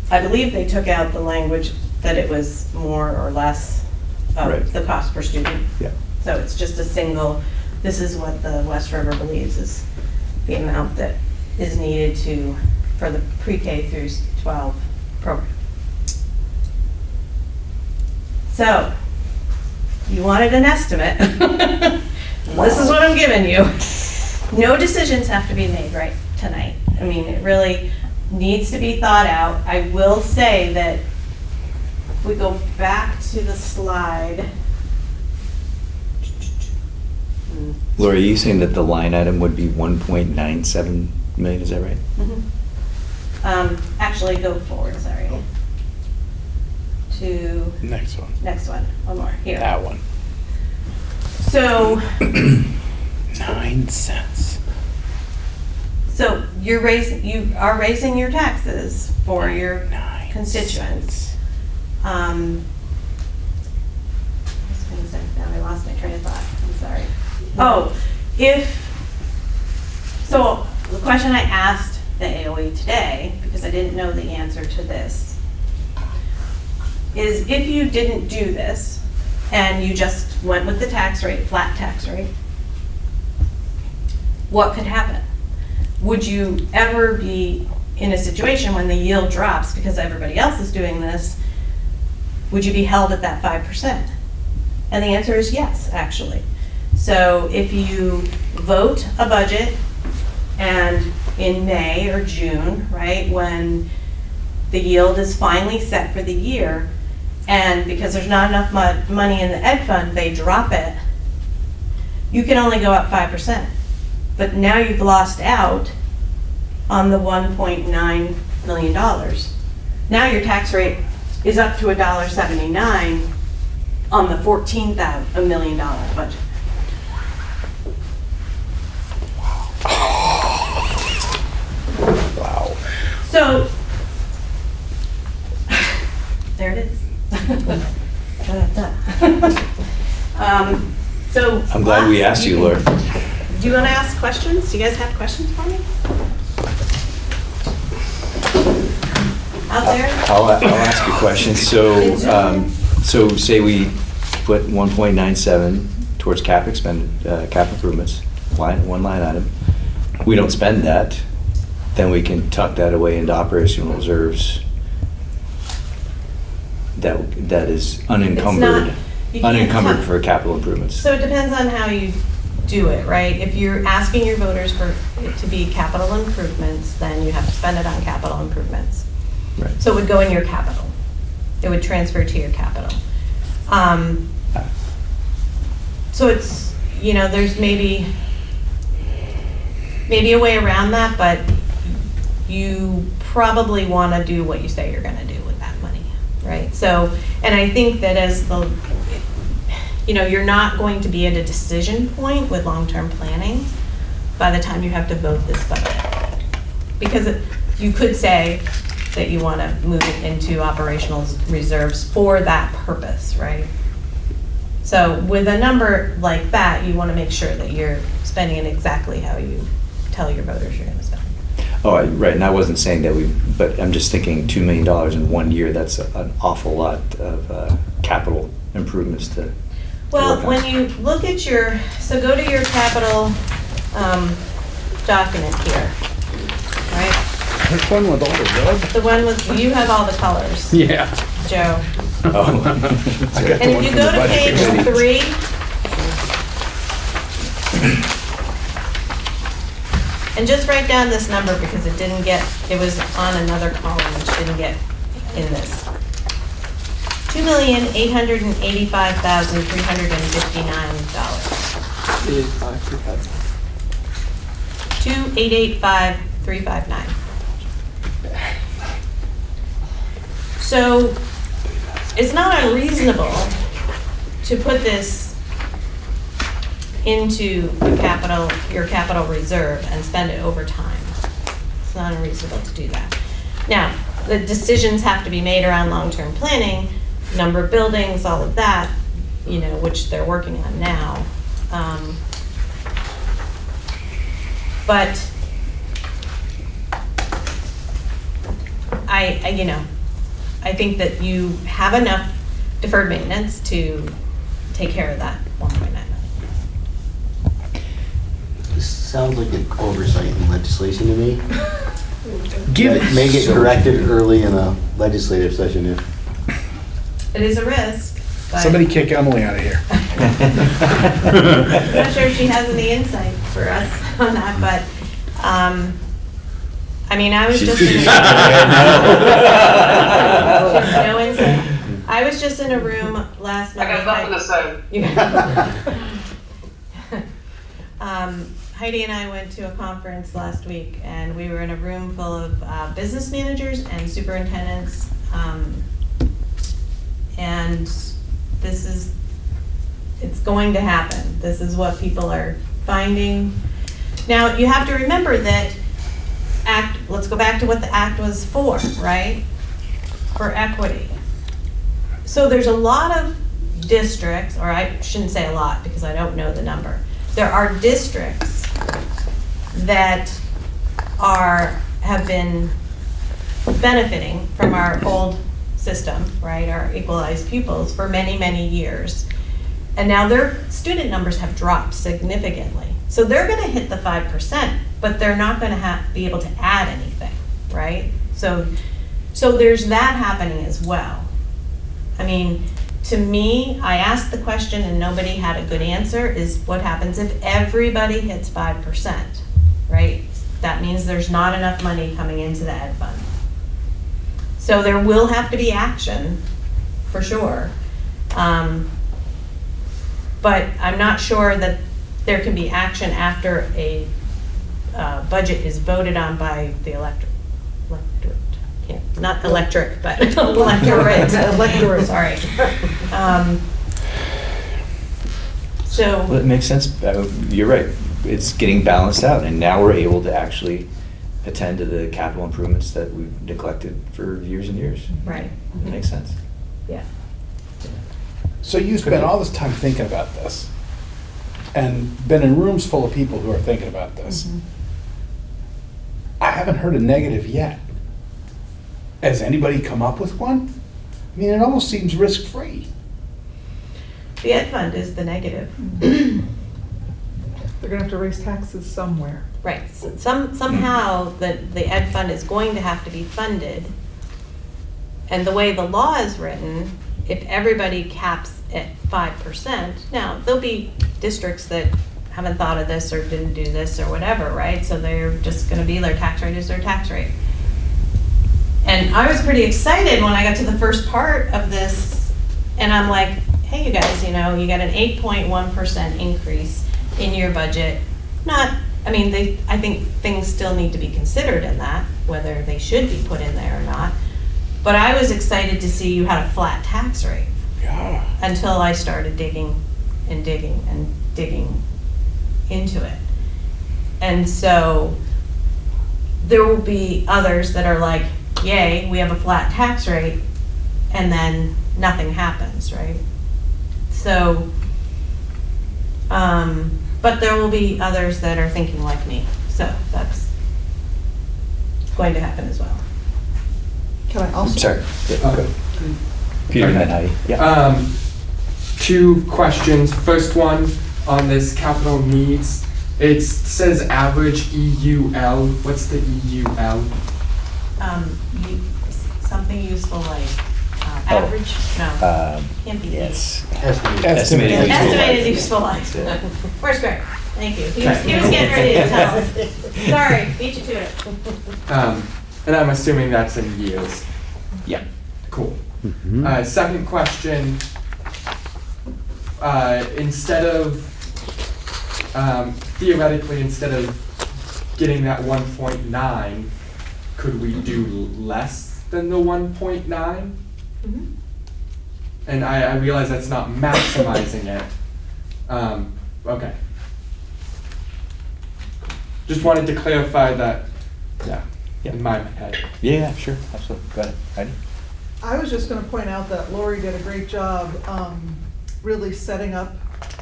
I believe they took out the language that it was more or less of Right. the cost per student. Yeah. So it's just a single, this is what the West River believes is the amount that is needed for the pre-K through 12 program. So, you wanted an estimate. This is what I'm giving you. No decisions have to be made right tonight. I mean, it really needs to be thought out. I will say that if we go back to the slide. Laura, are you saying that the line item would be 1.97 million, is that right? Actually, go forward, sorry. To Next one. next one more, here. That one. So, 9 cents. so you are raising your taxes for your 9 constituents. I was gonna say, now I lost my train of thought, I'm sorry. Oh, so the question I asked the AOE today, because I didn't know the answer to this, is if you didn't do this and you just went with the tax rate, flat tax rate, what could happen? Would you ever be in a situation when the yield drops because everybody else is doing this, would you be held at that 5%? And the answer is yes, actually. So if you vote a budget and in May or June, right, when the yield is finally set for the year, and because there's not enough money in the ed fund, they drop it, you can only go up 5%. But now you've lost out on the $1.9 million. Now your tax rate is up to $1.79 on the $14 million budget. Wow. So, there it is. So. I'm glad we asked you, Laura. Do you want to ask questions? Do you guys have questions for me? Out there? I'll ask you a question. So say we put 1.97 towards cap improvements, one line item. We don't spend that, then we can tuck that away into operational reserves. That is unencumbered, you can't unencumbered tuck. for capital improvements. So it depends on how you do it, right? If you're asking your voters for it to be capital improvements, then you have to spend it on capital improvements. Right. So it would go in your capital. It would transfer to your capital. So it's, there's maybe a way around that, but you probably want to do what you say you're going to do with that money, right? So, and I think that as you're not going to be at a decision point with long-term planning by the time you have to vote this budget. Because you could say that you want to move it into operational reserves for that purpose, right? So with a number like that, you want to make sure that you're spending it exactly how you tell your voters you're going to spend. Oh, right, and I wasn't saying that but I'm just thinking $2 million in 1 year, that's an awful lot of capital improvements to Well, work on. when you look at so go to your capital document here, right? Which one with all the red? The one with, you have all the colors, Yeah. Joe. Oh. I got the And one if you from the go to budget page committee. 3, and just write down this number because it was on another column, which didn't get in this. $2,885,359. 2,885,359. So it's not unreasonable to put this into your capital reserve and spend it over time. It's not unreasonable to do that. Now, the decisions have to be made around long-term planning, number of buildings, all of that, which they're working on now. But I think that you have enough deferred maintenance to take care of that 1.9 million. This sounds like an oversight in legislation to me. Give it. May get corrected early in a legislative session if. It is a risk, but Somebody kick Emily out of here. I'm not sure if she has any insight for us on that, but, I was just in no insight. I was just in a room last night. I got nothing to say. Heidi and I went to a conference last week, and we were in a room full of business managers and superintendents. And it's going to happen. This is what people are finding. Now, you have to remember that let's go back to what the act was for, right? For equity. So there's a lot of districts, or I shouldn't say a lot because I don't know the number. There are districts that have been benefiting from our old system, right, our equalized pupils for many, many years. And now their student numbers have dropped significantly. So they're going to hit the 5%, but they're not going to be able to add anything, right? So there's that happening as well. To me, I asked the question and nobody had a good answer, is what happens if everybody hits 5%, right? That means there's not enough money coming into the ed fund. So there will have to be action, for sure. But I'm not sure that there can be action after a budget is voted on by the electorate. Yeah, not electric, but electorate. Electorate, sorry. Well, it makes sense. You're right. It's getting balanced out, and now we're able to actually attend to the capital improvements that we've neglected for years and years. Right. It makes sense. Yeah. So you spent all this time thinking about this and been in rooms full of people who are thinking about this. Mhm. I haven't heard a negative yet. Has anybody come up with one? It almost seems risk-free. The ed fund is the negative. They're gonna have to raise taxes somewhere. Right. Somehow the ed fund is going to have to be funded. And the way the law is written, if everybody caps at 5%, now there'll be districts that haven't thought of this or didn't do this or whatever, right? So they're just going to be their tax rate is their tax rate. And I was pretty excited when I got to the first part of this, and I'm like, hey, you guys, you got an 8.1% increase in your budget. I think things still need to be considered in that, whether they should be put in there or not. But I was excited to see you had a flat tax rate. Yeah. Until I started digging and digging and digging into it. And so there will be others that are like, yay, we have a flat tax rate, and then nothing happens, right? So, but there will be others that are thinking like me. So that's going to happen as well. Can I also? Sorry. Yeah. Peter and then Heidi. Yeah. Two questions. First one on this capital needs. It says average EUL. What's the EUL? Something useful like average? No, can't be. Yes. Estimated. Estimated useful life. Where's Greg? Thank you. He was getting ready to tell us. Sorry, beat you to it. And I'm assuming that's in years. Yeah. Cool. Second question. Instead of, theoretically, instead of getting that 1.9, could we do less than the 1.9? Mm-hmm. And I realize that's not maximizing it. Okay. Just wanted to clarify that in my head. Yeah, sure, absolutely. Go ahead, Heidi. I was just gonna point out that Lori did a great job really setting up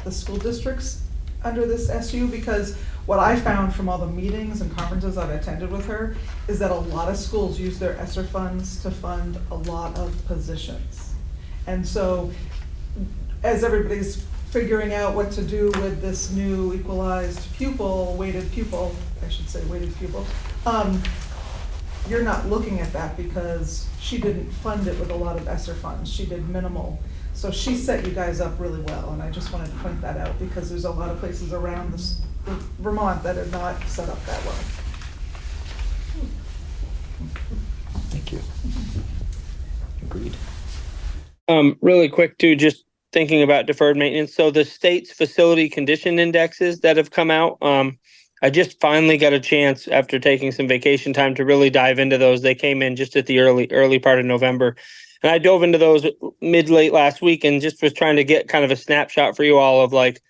the school districts under this SU, because what I found from all the meetings and conferences I've attended with her is that a lot of schools use their ESSER funds to fund a lot of positions. And so, as everybody's figuring out what to do with this new equalized pupil, weighted pupil, you're not looking at that because she didn't fund it with a lot of ESSER funds. She did minimal. So she set you guys up really well, and I just wanted to point that out because there's a lot of places around Vermont that are not set up that well. Thank you. Agreed. Really quick too, just thinking about deferred maintenance. So the state's facility condition indexes that have come out, I just finally got a chance after taking some vacation time to really dive into those. They came in just at the early part of November. And I dove into those late last week and just was trying to get kind of a snapshot for you all of like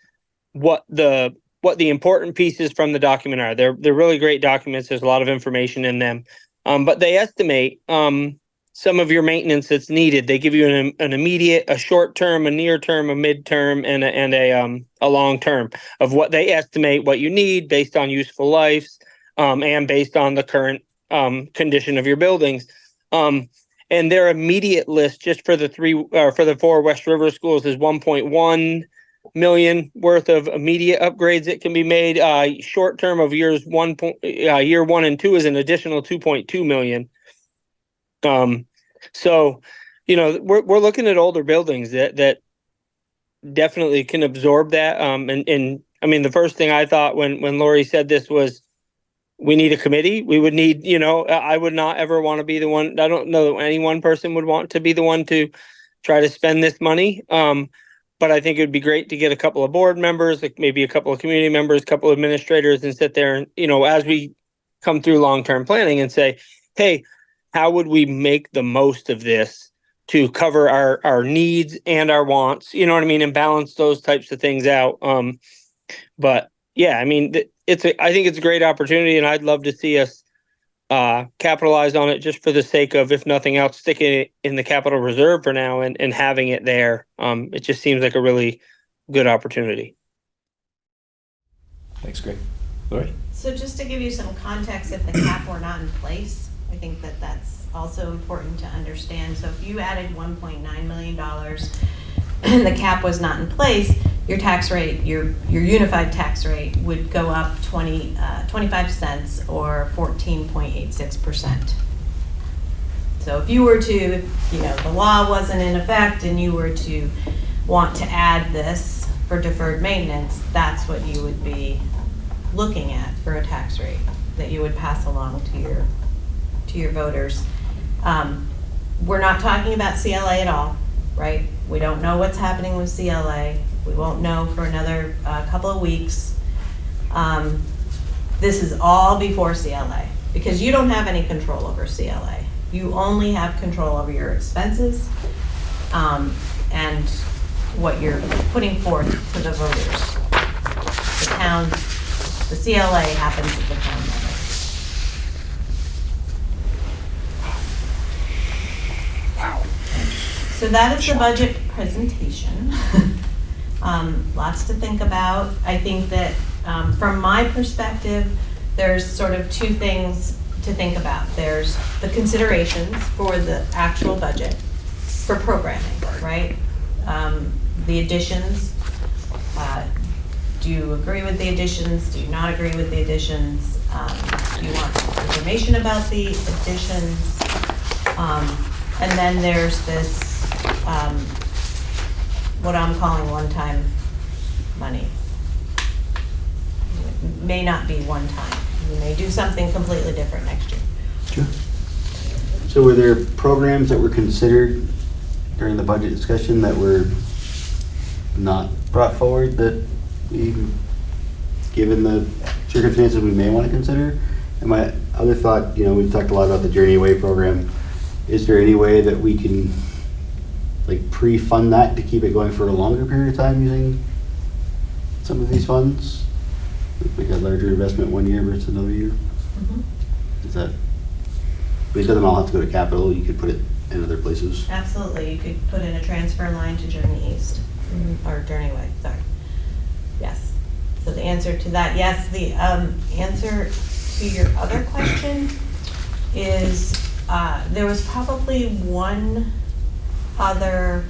what the important pieces from the document are. They're really great documents. There's a lot of information in them. But they estimate some of your maintenance that's needed. They give you an immediate, a short term, a near term, a mid term, and a long term of what they estimate what you need based on useful lives and based on the current condition of your buildings. And their immediate list just for the 4 West River schools is 1.1 million worth of immediate upgrades that can be made. Short term of year 1 and 2 is an additional 2.2 million. So, we're looking at older buildings that definitely can absorb that. And I mean, the first thing I thought when Lori said this was, we need a committee. We would need, I would not ever want to be the one. I don't know that any one person would want to be the one to try to spend this money. But I think it would be great to get a couple of board members, like maybe a couple of community members, a couple of administrators, and sit there and, as we come through long-term planning and say, hey, how would we make the most of this to cover our needs and our wants, you know what I mean, and balance those types of things out. But yeah, I mean, I think it's a great opportunity, and I'd love to see us capitalize on it just for the sake of, if nothing else, sticking it in the capital reserve for now and having it there. It just seems like a really good opportunity. Thanks, Greg. Lori? So just to give you some context, if the cap were not in place, I think that's also important to understand. So if you added $1.9 million and the cap was not in place, your tax rate, your unified tax rate would go up 25 cents or 14.86%. So if you were to, the law wasn't in effect and you were to want to add this for deferred maintenance, that's what you would be looking at for a tax rate that you would pass along to your voters. We're not talking about CLA at all, right? We don't know what's happening with CLA. We won't know for another couple of weeks. This is all before CLA because you don't have any control over CLA. You only have control over your expenses and what you're putting forth to the voters. The CLA happens at the town level. Wow. So that is the budget presentation. Lots to think about. I think that from my perspective, there's sort of two things to think about. There's the considerations for the actual budget, for programming, right? The additions, do you agree with the additions? Do you not agree with the additions? Do you want information about the additions? And then there's this, what I'm calling one-time money. It may not be one time. You may do something completely different next year. Sure. So were there programs that were considered during the budget discussion that were not brought forward that we, given the circumstances, we may want to consider? And my other thought, we've talked a lot about the Journey Away program. Is there any way that we can like pre-fund that to keep it going for a longer period of time using some of these funds? Like a larger investment 1 year versus another year? Mm-hmm. Is that, it doesn't all have to go to capital, you could put it in other places. Absolutely, you could put in a transfer line to Journey East, or Journey Way, sorry. Yes, so the answer to that, yes. The answer to your other question is, there was probably one other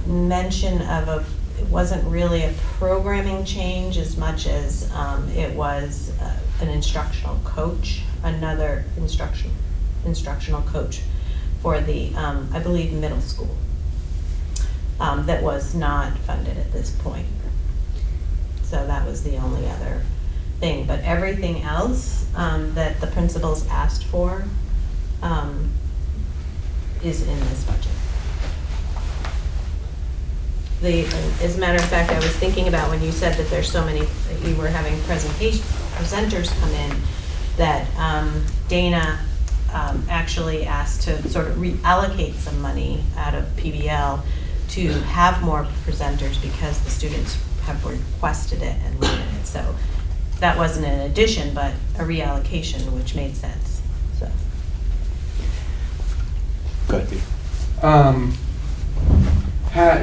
mention of it wasn't really a programming change as much as it was an instructional coach, another instructional coach for the, I believe, middle school, that was not funded at this point. So that was the only other thing, but everything else that the principals asked for is in this budget. As a matter of fact, I was thinking about when you said that there's so many, that you were having presenters come in, that Dana actually asked to sort of reallocate some money out of PBL to have more presenters because the students have requested it and wanted it. So that wasn't an addition, but a reallocation, which made sense. So. Go ahead, Peter.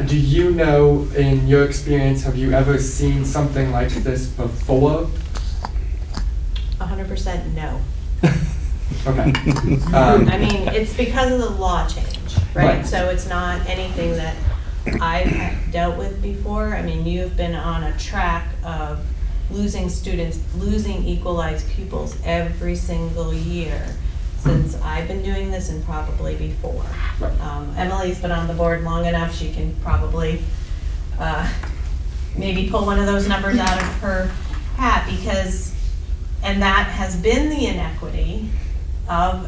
Do you know, in your experience, have you ever seen something like this before? 100% no. Okay. I mean, it's because of the law change, right? Right. So it's not anything that I've dealt with before. I mean, you've been on a track of losing students, losing equalized pupils every single year since I've been doing this and probably before. Right. Emily's been on the board long enough, she can probably maybe pull one of those numbers out of her hat, because, and that has been the inequity of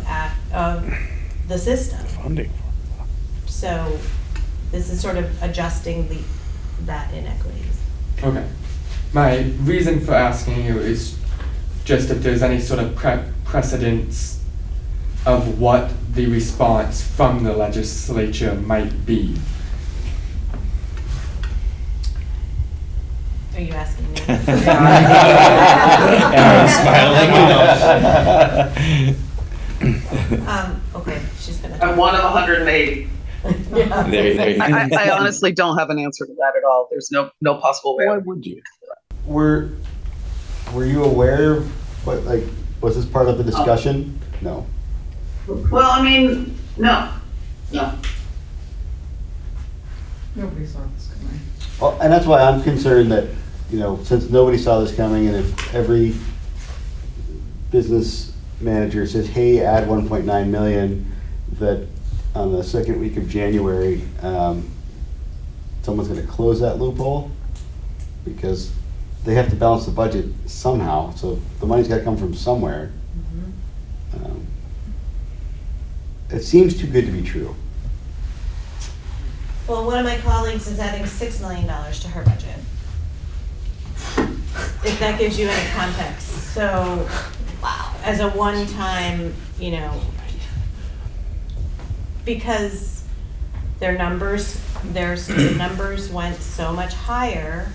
the system. Funding. So this is sort of adjusting that inequities. Okay. My reason for asking you is just if there's any sort of precedence of what the response from the legislature might be. Are you asking me? Aaron's smiling. Okay, she's gonna. I'm one of 180. Yeah. There you go. I honestly don't have an answer to that at all. There's no possible way. Why would you? Were you aware of what, like, was this part of the discussion? No. Well, I mean, no. Nobody saw this coming. Well, and that's why I'm concerned that, since nobody saw this coming, and if every business manager says, hey, add 1.9 million, that on the second week of January, someone's gonna close that loophole, because they have to balance the budget somehow, so the money's gotta come from somewhere. It seems too good to be true. Well, one of my colleagues is adding $6 million to her budget. If that gives you any context. So, as a one-time, because their student numbers went so much higher,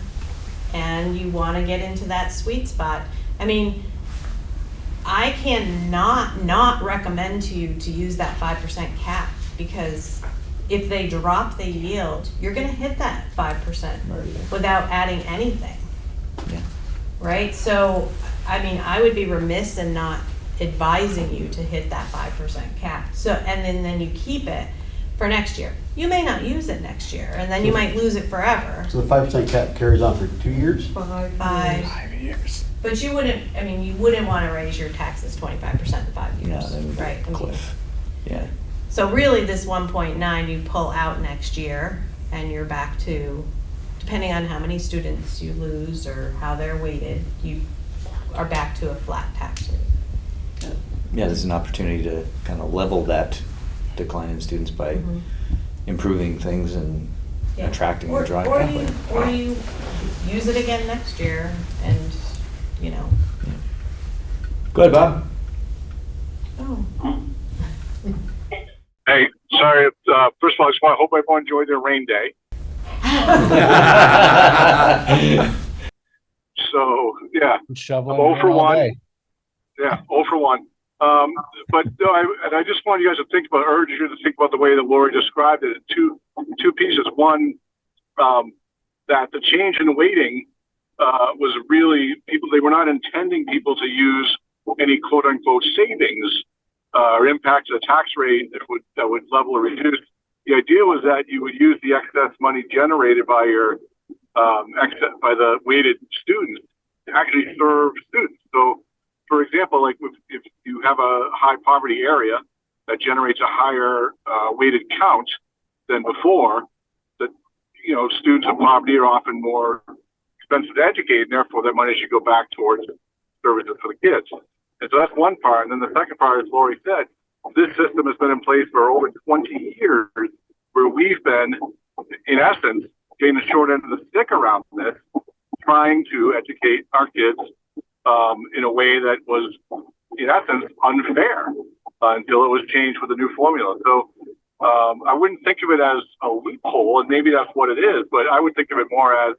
and you want to get into that sweet spot. I mean, I cannot not recommend to you to use that 5% cap, because if they drop the yield, you're going to hit that 5% without adding anything. Yeah. Right? So, I mean, I would be remiss in not advising you to hit that 5% cap. So, and then you keep it, for next year. You may not use it next year, and then you might lose it forever. So the 5% cap carries on for 2 years? 5 Five. years. 5 years. But you wouldn't, I mean, you wouldn't want to raise your taxes 25% in 5 No, years, that would be right? I mean, cliff. Yeah. so really, this 1.9 you pull out next year, and you're back to, depending on how many students you lose or how they're weighted, you are back to a flat tax rate. Yeah, there's an opportunity to kind of level that decline in students by Mhm. improving things and Yeah. attracting Or- and drawing or faculty. you- Or you use it again next year, and, you know. Go ahead, Bob. Oh. Hey, sorry. First of all, I just want to hope everyone enjoyed their rain day. So, yeah, Shoveling I'm 0 for all 1. day. Yeah, 0 for 1. But no, I just want you guys to think about, urge you to think about the way that Lori described it. Two pieces. One, that the change in weighting was really they were not intending people to use any quote unquote savings or impact the tax rate that would level or reduce. The idea was that you would use the excess money generated by your by the weighted students to actually serve students. So, for example, like if you have a high poverty area that generates a higher weighted count than before, that students in poverty are often more expensive to educate, and therefore that money should go back towards services for the kids. And so that's one part. And then the second part, as Lori said, this system has been in place for over 20 years, where we've been, in essence, getting the short end of the stick around this, trying to educate our kids in a way that was, in essence, unfair until it was changed with a new formula. So I wouldn't think of it as a loophole, and maybe that's what it is, but I would think of it more as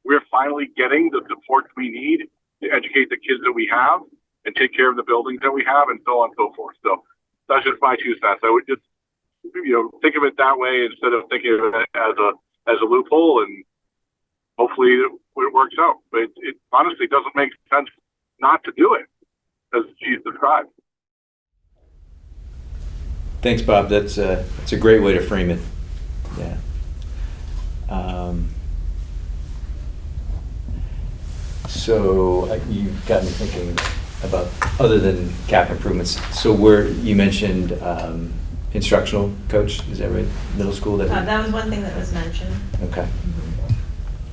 we're finally getting the support we need to educate the kids that we have and take care of the buildings that we have, and so on and so forth. So that's just my 2 cents. I would just, think of it that way instead of thinking of it as a loophole, and hopefully it works out. But it honestly doesn't make sense not to do it, as she's described. Thanks, Bob. That's a great way to frame it. Yeah. So you got me thinking about other than cap improvements. So you mentioned instructional coach. Is that right? Middle school. That was one thing that was mentioned. Okay.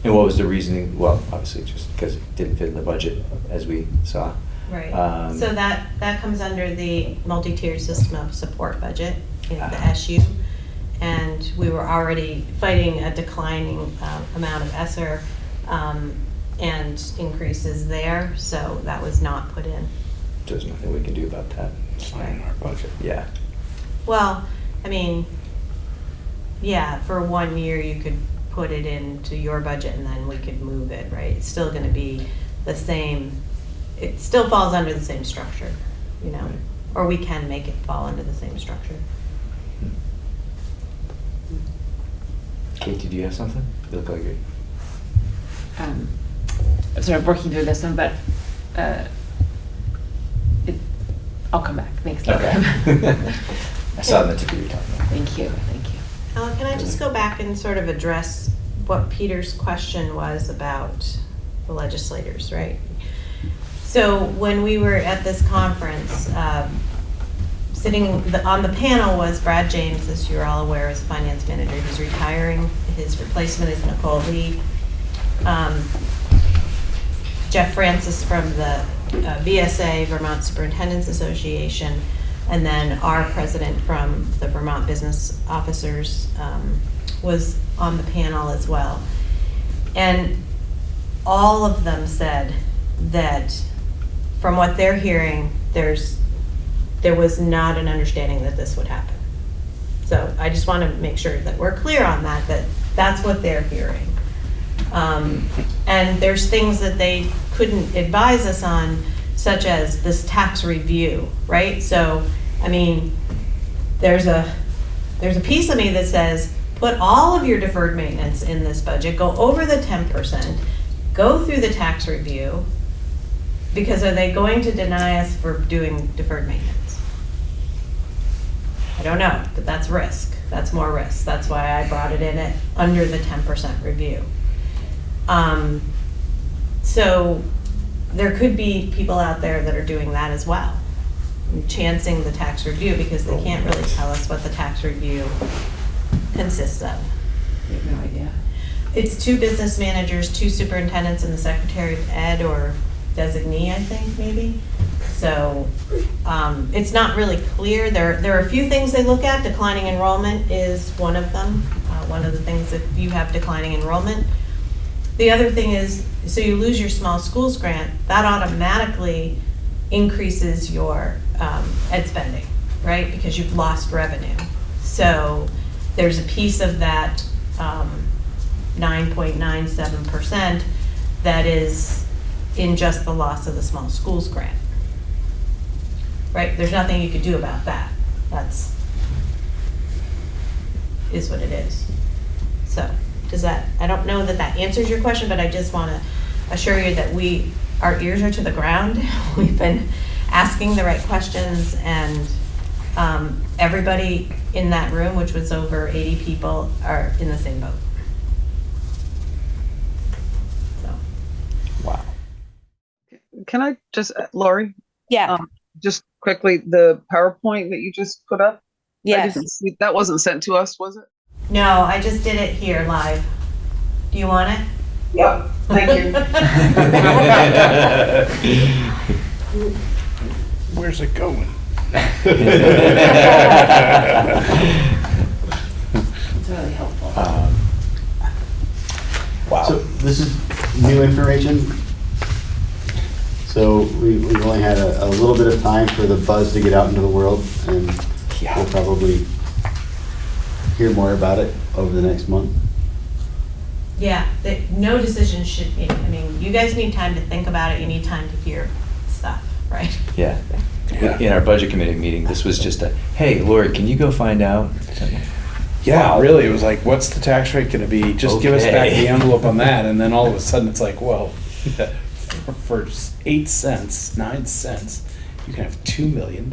And what was the reasoning? Well, obviously just because it didn't fit in the budget, as we saw. Right. So that comes under the multi-tiered system of support budget in the SU. And we were already fighting a declining amount of ESSER and increases there, so that was not put in. There's nothing we can do about that. It's not in our budget. Yeah. Well, I mean, yeah, for 1 year you could put it into your budget and then we could move it, right? It's still going to be the same. It still falls under the same structure, Right. or we can make it fall under the same structure. Kate, did you have something? You look like you're... I'm sort of working through this one, but I'll come back. Thanks. Okay. I saw the tip of your tongue. Thank you. Thank you. Can I just go back and sort of address what Peter's question was about the legislators, right? So when we were at this conference, sitting on the panel was Brad James, as you're all aware, as finance manager. He's retiring. His replacement is Nicole Lee. Jeff Francis from the VSA, Vermont Superintendents Association, and then our president from the Vermont Business Officers was on the panel as well. And all of them said that from what they're hearing, there was not an understanding that this would happen. So I just want to make sure that we're clear on that that's what they're hearing. And there's things that they couldn't advise us on, such as this tax review, right? So, I mean, there's a piece of me that says, put all of your deferred maintenance in this budget, go over the 10%, go through the tax review, because are they going to deny us for doing deferred maintenance? I don't know, but that's risk. That's more risk. That's why I brought it in at under the 10% review. So there could be people out there that are doing that as well, chancing the tax review because they can't really tell us what the tax review consists of. I have no idea. It's 2 business managers, 2 superintendents, and the Secretary of Ed or designee, I think, maybe. So it's not really clear. There are a few things they look at. Declining enrollment is one of them. One of the things, if you have declining enrollment. The other thing is, so you lose your small schools grant, that automatically increases your ed spending, right? Because you've lost revenue. So there's a piece of that 9.97% that is in just the loss of the small schools grant. Right? There's nothing you could do about that. Is what it is. So does that, I don't know that that answers your question, but I just want to assure you that our ears are to the ground. We've been asking the right questions, and everybody in that room, which was over 80 people, are in the same boat. So. Wow. Can I just, Lori? Yeah. Just quickly, the PowerPoint that you just put up? Yes. I didn't see, that wasn't sent to us, was it? No, I just did it here live. Do you want it? Yep, thank you. Where's it going? It's really helpful. Wow. So this is new information. So we've only had a little bit of time for the buzz to get out into the world, and we'll probably hear more about it over the next month. Yeah, no decision should be, I mean, you guys need time to think about it. You need time to hear stuff, right? Yeah. In our budget committee meeting, this was just a, hey, Lori, can you go find out? Yeah, Wow. really, it was like, what's the tax rate gonna be? Just give us back Okay. the envelope on that, and then all of a sudden it's like, well, for 8 cents, 9 cents, you can have $2 million.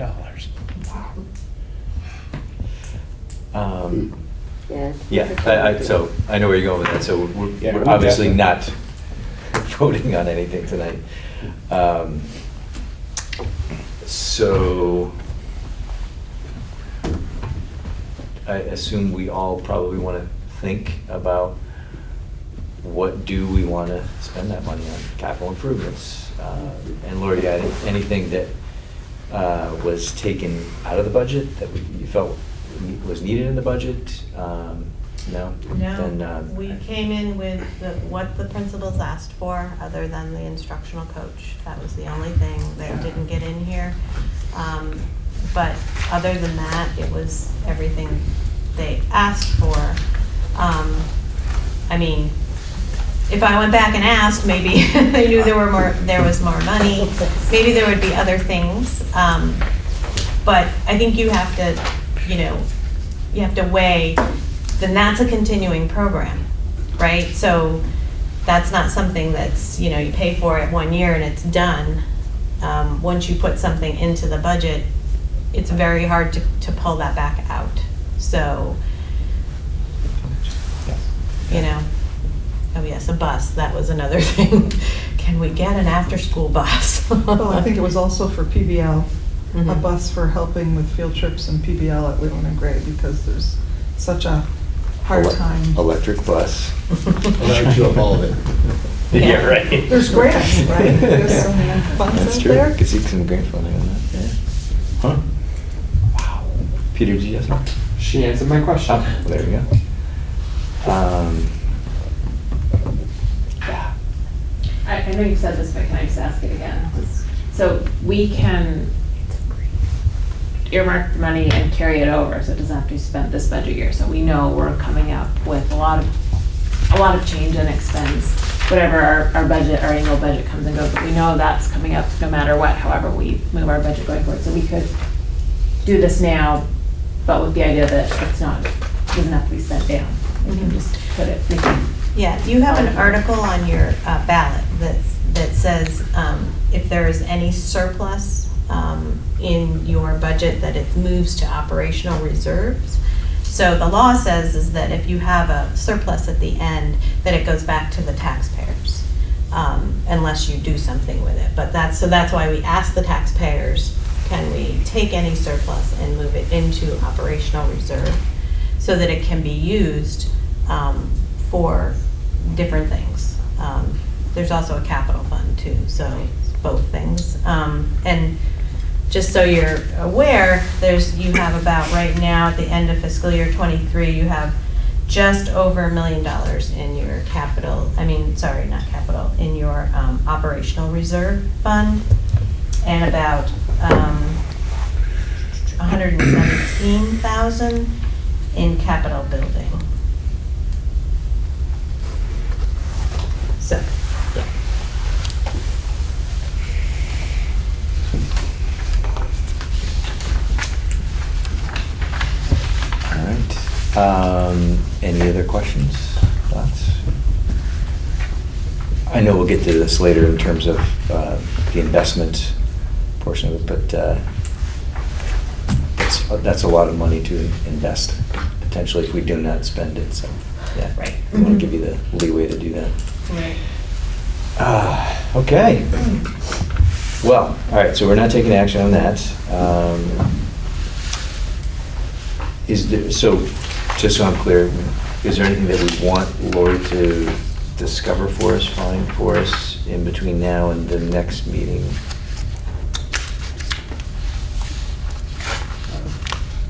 So I know where you're going with that. So we're we're obviously definitely- not voting on anything tonight. So I assume we all probably want to think about what do we want to spend that money on, capital improvements. And Lori, anything that was taken out of the budget that you felt was needed in the budget? No? Then, No, we came in with what the principals asked for, other than the instructional coach. That was the only thing that didn't get in here. But other than that, it was everything they asked for. I mean, if I went back and asked, maybe they knew there was more money. Maybe there would be other things. But I think you have to, you have to weigh, then that's a continuing program, right? So that's not something that's, you pay for it 1 year and it's done. Once you put something into the budget, it's very hard to pull that back out. So, oh yes, a bus, that was another thing. Can we get an after-school bus? Well, I think it was also for PBL, a Mhm. bus for helping with field trips and PBL at Wheeling and Gray, because there's such a hard time. Electric bus. Allowed you up all of it. Yeah, right. There's grants, right? There's some funds That's out true. there. Could see some grant funding on that, yeah. Huh? Wow. Peter, did you have something? She answered my question. Oh, there we go. Yeah. I know you've said this, but can I just ask it again? So we can earmark the money and carry it over, so it doesn't have to be spent this budget year. So we know we're coming up with a lot of change and expense, whatever our budget, our annual budget comes and goes, but we know that's coming up no matter what, however we move our budget going forward. So we could do this now, but with the idea that it doesn't have to be spent down. We can just put it, Yeah, you have an article on your ballot that says if there is any surplus in your budget, that it moves to operational reserves. So the law says is that if you have a surplus at the end, that it goes back to the taxpayers, unless you do something with it. But that's why we ask the taxpayers, can we take any surplus and move it into operational reserve so that it can be used for different things. There's also a capital fund too, so it's both things. And just so you're aware, you have about right now at the end of fiscal year 23, you have just over $1 million in your in your operational reserve fund, and about 117,000 in capital building. So, yeah. All right. Any other questions, thoughts? I know we'll get to this later in terms of the investment portion of it, but that's a lot of money to invest potentially if we do not spend it. So, yeah, Right. We want to give you the leeway to do that. Right. Okay. Well, all right. So we're not taking action on that. Just so I'm clear, is there anything that we want Lori to discover for us, find for us in between now and the next meeting?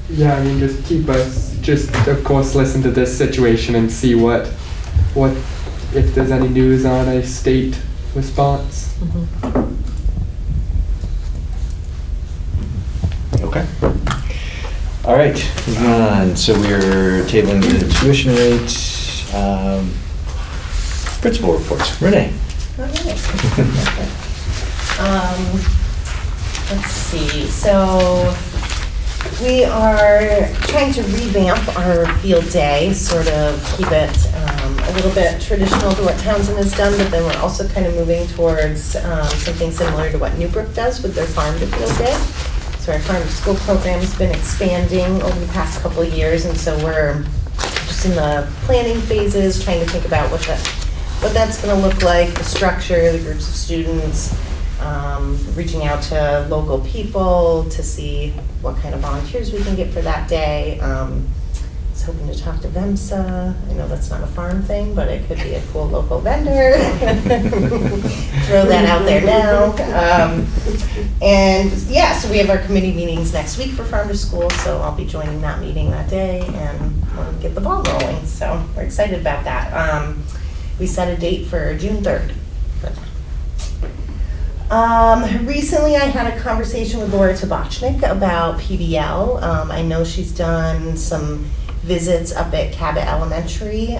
Yeah, I mean, just of course listen to this situation and see what if there's any news on a state response. Okay. All right, moving on. So we're tabling the tuition rates. Principal reports. Renee. All right. Let's see. So we are trying to revamp our field day, sort of keep it a little bit traditional to what Townsend has done, but then we're also kind of moving towards something similar to what Newbrook does with their farm to field day. So our farm to school program has been expanding over the past couple of years, and so we're just in the planning phases, trying to think about what that's going to look like, the structure, the groups of students, reaching out to local people to see what kind of volunteers we can get for that day. I was hoping to talk to VEMSA. I know that's not a farm thing, but it could be a cool local vendor. Throw that out there now. And yeah, so we have our committee meetings next week for Farm to School, so I'll be joining that meeting that day and we'll get the ball rolling. So we're excited about that. We set a date for June 3rd. Recently I had a conversation with Laura Tabachnik about PBL. I know she's done some visits up at Cabot Elementary.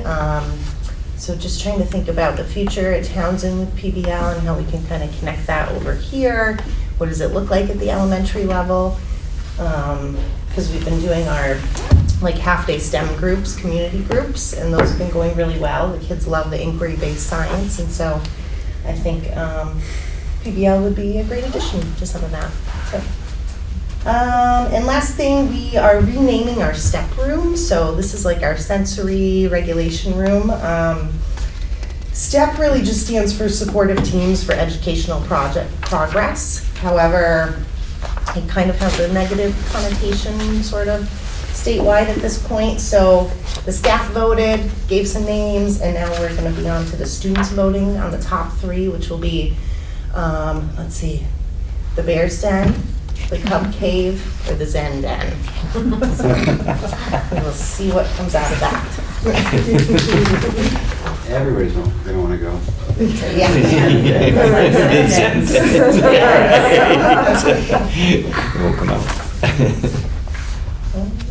So just trying to think about the future at Townsend with PBL and how we can kind of connect that over here. What does it look like at the elementary level? Because we've been doing our half-day STEM groups, community groups, and those have been going really well. The kids love the inquiry-based science, and so I think PBL would be a great addition to some of that. So, and last thing, we are renaming our STEP room. So this is our sensory regulation room. STEP really just stands for Supportive Teams for Educational Progress. However, it kind of has a negative connotation sort of statewide at this point. So the staff voted, gave some names, and now we're going to be on to the students voting on the top 3, which will be, let's see, the Bear's Den, the Cub Cave, or the Zen Den. So we'll see what comes out of that. Everybody's going to want to go. Yeah. It won't come out.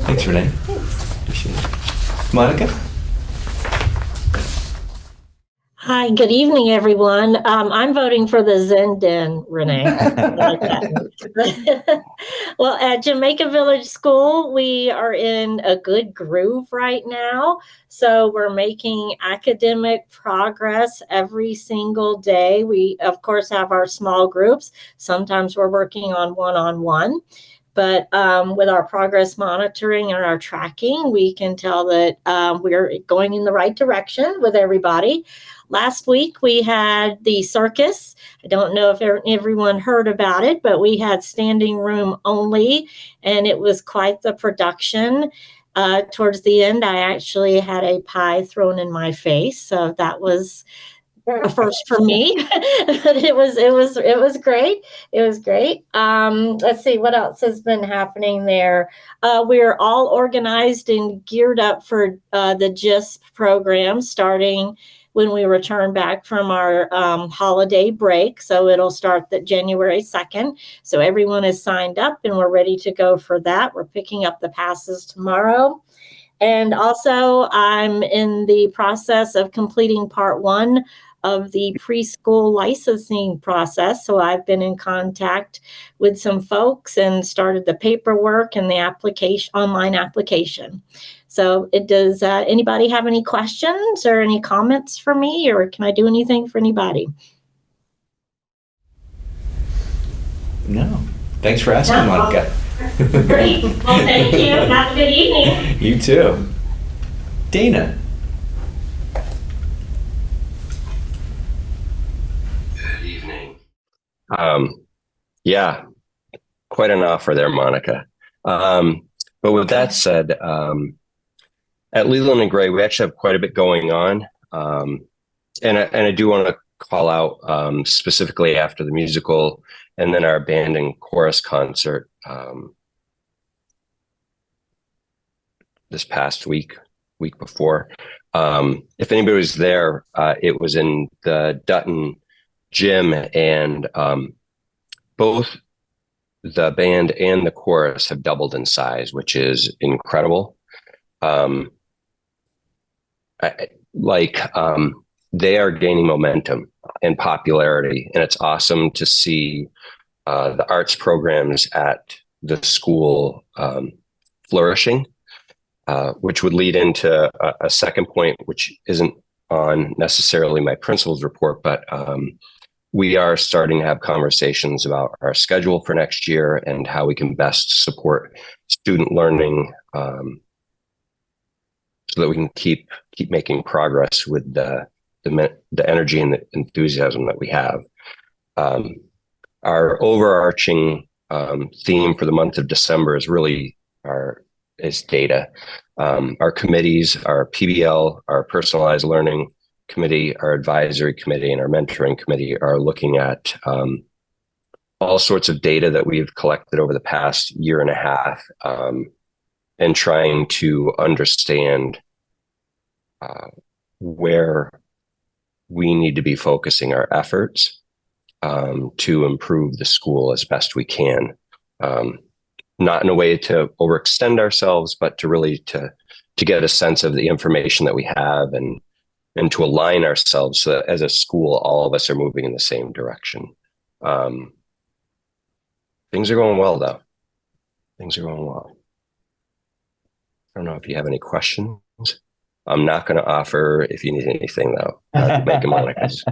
Thanks, Renee. Thanks. Appreciate it. Monica? Hi, good evening, everyone. I'm voting for the Zen Den, Renee. Well, at Jamaica Village School, we are in a good groove right now. So we're making academic progress every single day. We, of course, have our small groups. Sometimes we're working on one-on-one. But with our progress monitoring and our tracking, we can tell that we're going in the right direction with everybody. Last week, we had the circus. I don't know if everyone heard about it, but we had standing room only, and it was quite the production. Towards the end, I actually had a pie thrown in my face, so that was a first for me. But it was great. It was great. Let's see what else has been happening there. We're all organized and geared up for the GISP program starting when we return back from our holiday break. So it'll start the January 2nd. So everyone is signed up and we're ready to go for that. We're picking up the passes tomorrow. And also I'm in the process of completing part 1 of the preschool licensing process. So I've been in contact with some folks and started the paperwork and the online application. So does anybody have any questions or any comments for me, or can I do anything for anybody? No. Thanks for asking, Monica. Great. Well, thank you. Have a good evening. You too. Dana. Good evening. Yeah, quite an offer there, Monica. But with that said, at Leland and Gray, we actually have quite a bit going on. And I do want to call out specifically after the musical and then our band and chorus concert this past week before. If anybody was there, it was in the Dutton gym, and both the band and the chorus have doubled in size, which is incredible. They are gaining momentum and popularity, and it's awesome to see the arts programs at the school flourishing, which would lead into a second point, which isn't on necessarily my principal's report, but we are starting to have conversations about our schedule for next year and how we can best support student learning, so that we can keep making progress with the energy and the enthusiasm that we have. Our overarching theme for the month of December is really is data. Our committees, our PBL, our personalized learning committee, our advisory committee, and our mentoring committee are looking at all sorts of data that we've collected over the past year and a half, and trying to understand where we need to be focusing our efforts to improve the school as best we can. Not in a way to overextend ourselves, but to really to get a sense of the information that we have and to align ourselves so that as a school, all of us are moving in the same direction. Things are going well, though. Things are going well. I don't know if you have any questions. I'm not going to offer if you need anything, though. Make Monica's.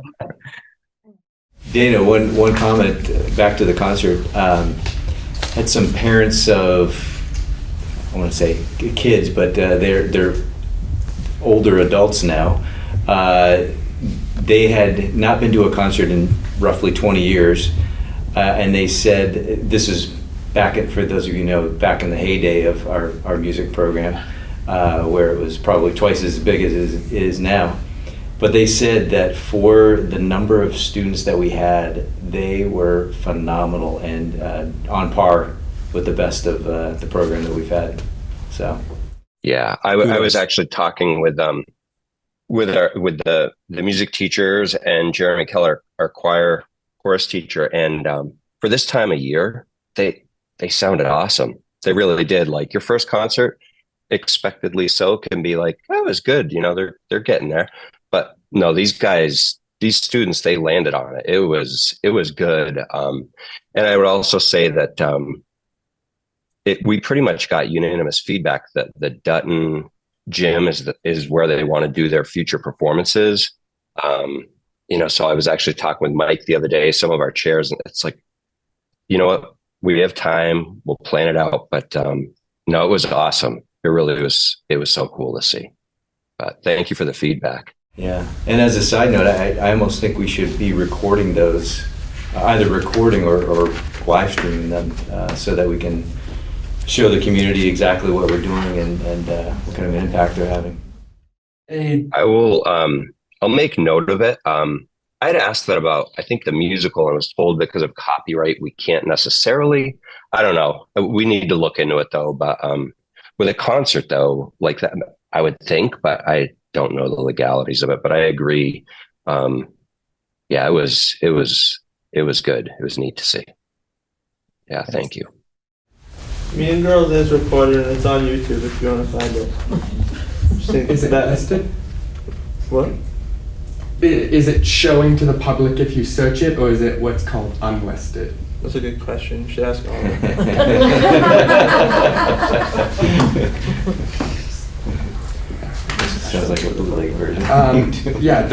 Dana, one comment back to the concert. Had some parents of, I want to say kids, but they're older adults now. They had not been to a concert in roughly 20 years, and they said, this is for those of you who know, back in the heyday of our music program, where it was probably twice as big as it is now. But they said that for the number of students that we had, they were phenomenal and on par with the best of the program that we've had. So, yeah, I was actually talking with the music teachers and Jeremy Keller, our chorus teacher, and for this time of year, they sounded awesome. They really did. Like your first concert, expectedly so, can be like, oh, it was good. You know, they're getting there. But no, these students, they landed on it. It was good. And I would also say that we pretty much got unanimous feedback that the Dutton gym is where they want to do their future performances. So I was actually talking with Mike the other day, some of our chairs, and it's like, you know what, we have time. We'll plan it out. But no, it was awesome. It really was. It was so cool to see. But thank you for the feedback. Yeah, and as a side note, I almost think we should be recording those, either recording or live streaming them, so that we can show the community exactly what we're doing and what kind of impact they're having. I will. I'll make note of it. I had asked that about, I think, the musical, and was told because of copyright we can't necessarily. I don't know. We need to look into it though. But with a concert though, like that, I would think, but I don't know the legalities of it. But I agree. Yeah, it was good. It was neat to see. Yeah, thank you. Mean Girls is recorded and it's on YouTube if you want to find it. Is it listed? What? Is it showing to the public if you search it, or is it what's called unlisted? That's a good question. You should ask all of them. Sounds like a bootleg version. Yeah,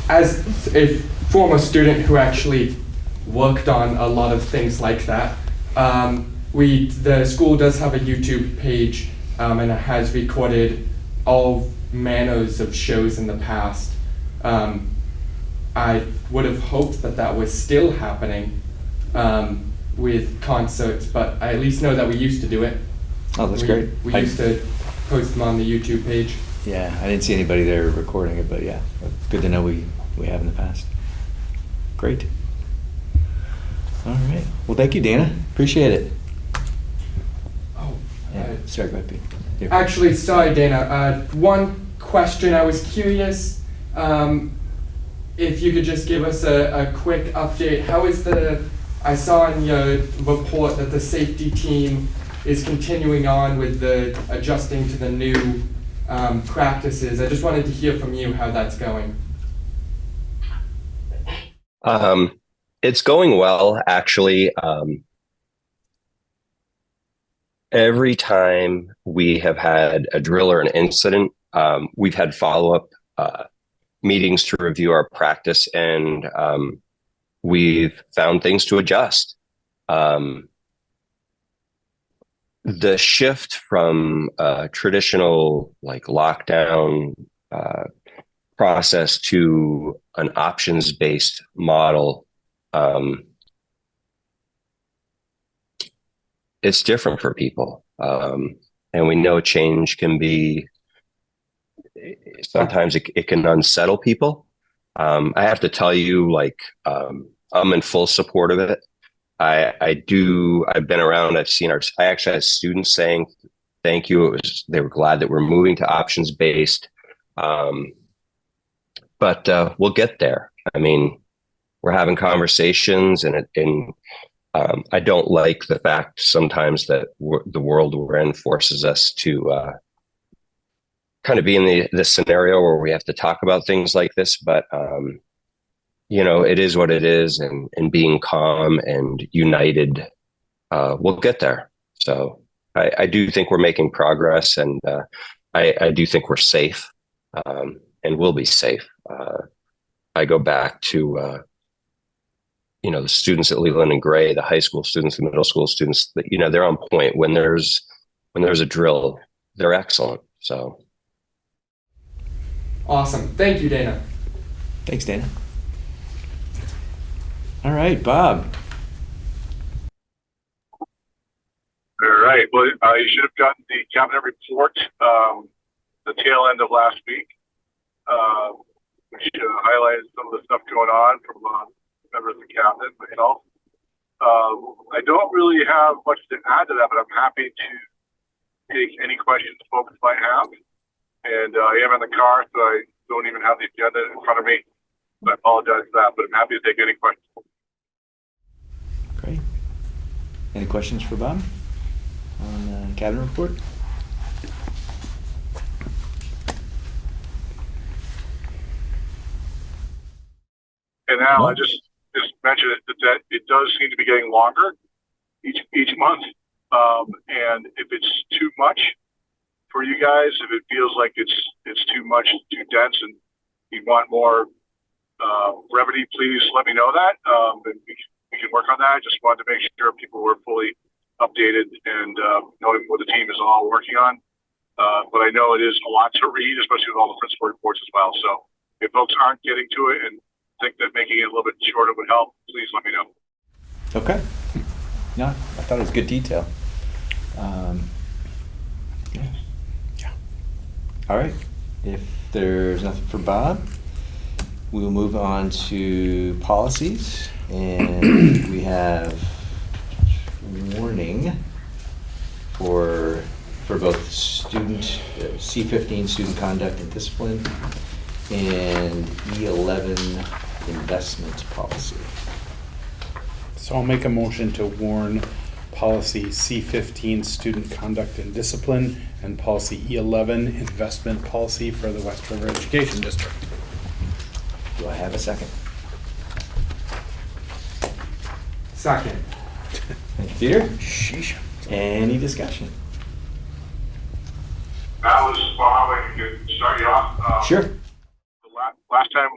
as a former student who actually worked on a lot of things like that, the school does have a YouTube page, and it has recorded all manners of shows in the past. I would have hoped that was still happening with concerts, but I at least know that we used to do it. Oh, that's great. We used to post them on the YouTube page. Yeah, I didn't see anybody there recording it, but yeah, good to know we have in the past. Great. All right. Well, thank you, Dana. Appreciate it. Oh, yeah. Sorry, go ahead, Pete. Actually, sorry, Dana. One question. I was curious if you could just give us a quick update. How is I saw in your report that the safety team is continuing on with the adjusting to the new practices. I just wanted to hear from you how that's going. It's going well, actually. Every time we have had a drill or an incident, we've had follow-up meetings to review our practice, and we've found things to adjust. The shift from traditional like lockdown process to an options-based model, it's different for people. And we know change can be, sometimes it can unsettle people. I have to tell you, like, I'm in full support of it. I've been around, I've seen I actually had students saying, thank you. They were glad that we're moving to options based. But we'll get there. I mean, we're having conversations, and I don't like the fact sometimes that the world we're in forces us to kind of be in the scenario where we have to talk about things like this. But it is what it is, and being calm and united, we'll get there. So I do think we're making progress, and I do think we're safe, and we'll be safe. I go back to, the students at Leland and Gray, the high school students, the middle school students, they're on point. When there's a drill, they're excellent. So. Awesome. Thank you, Dana. Thanks, Dana. All right, Bob. All right. Well, you should have gotten the cabinet report the tail end of last week, which highlighted some of the stuff going on from members of the cabinet, myself. I don't really have much to add to that, but I'm happy to take any questions folks might have. And I am in the car, so I don't even have the agenda in front of me. So I apologize for that, but I'm happy to take any questions. Great. Any questions for Bob on the cabinet report? And now I just mentioned that it does seem to be getting longer each month. And if it's too much for you guys, if it feels like it's too much, too dense, and you want more brevity, please let me know that. And we can work on that. I just wanted to make sure people were fully updated and knowing what the team is all working on. But I know it is a lot to read, especially with all the principal reports as well. So if folks aren't getting to it and think that making it a little bit shorter would help, please let me know. Okay. No, I thought it was good detail. Yeah. All right. If there's nothing for Bob, we will move on to policies. And we have warning for both student, C15 student conduct and discipline, and E11 investment policy. So I'll make a motion to warn policy C15 student conduct and discipline and policy E11 investment policy for the West River Education District. Do I have a second? Second. Thank you, Peter. Sheesh. Any discussion? That was Bob. I can start you off. Sure. Last time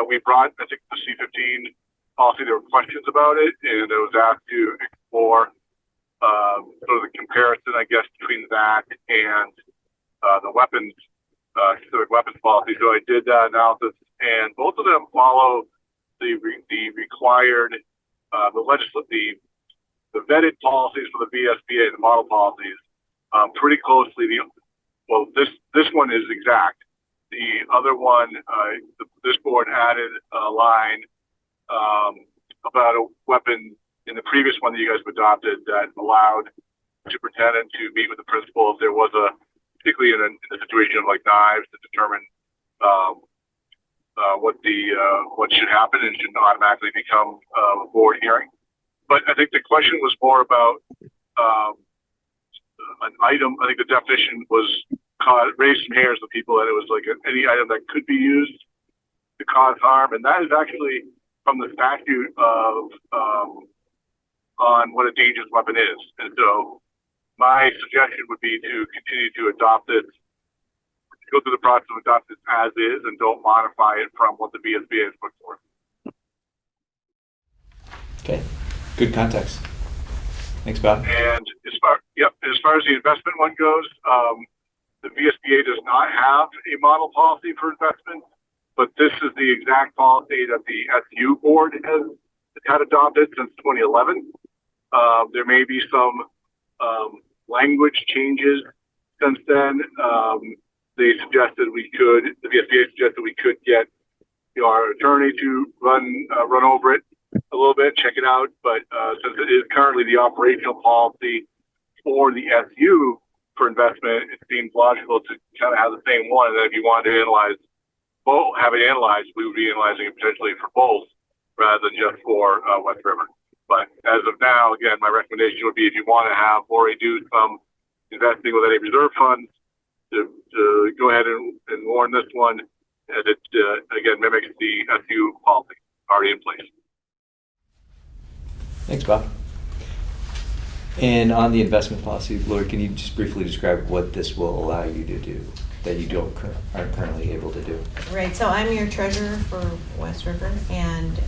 we brought, I think, the C15 policy, there were questions about it, and I was asked to explore sort of the comparison, I guess, between that and the weapons, specific weapons policy. So I did that analysis, and both of them follow the required, the vetted policies for the VSBA, the model policies, pretty closely. This one is exact. The other one, this board added a line about a weapon in the previous one that you guys have adopted that allowed the superintendent to meet with the principal if there was particularly in a situation of like knives, to determine what should happen and shouldn't automatically become a board hearing. But I think the question was more about an item. I think the definition raised some hairs with people that it was like any item that could be used to cause harm, and that is actually from the statute of on what a dangerous weapon is. And so my suggestion would be to continue to adopt it, go through the process of adopt it as is, and don't modify it from what the VSBA has put forth. Okay, good context. Thanks, Bob. And as far as the investment one goes, the VSBA does not have a model policy for investment, but this is the exact policy that the SU board has had adopted since 2011. There may be some language changes since then. The VSBA suggested we could get our attorney to run over it a little bit, check it out. But since it is currently the operational policy for the SU for investment, it seems logical to kind of have the same one. And then if you wanted to have it analyzed, we would be analyzing it potentially for both rather than just for West River. But as of now, again, my recommendation would be if you want to have Lori do some investing with any reserve funds, to go ahead and warn this one, as it again mimics the SU policy already in place. Thanks, Bob. And on the investment policy, Lori, can you just briefly describe what this will allow you to do that you aren't currently able to do? Right, so I'm your treasurer for West River, and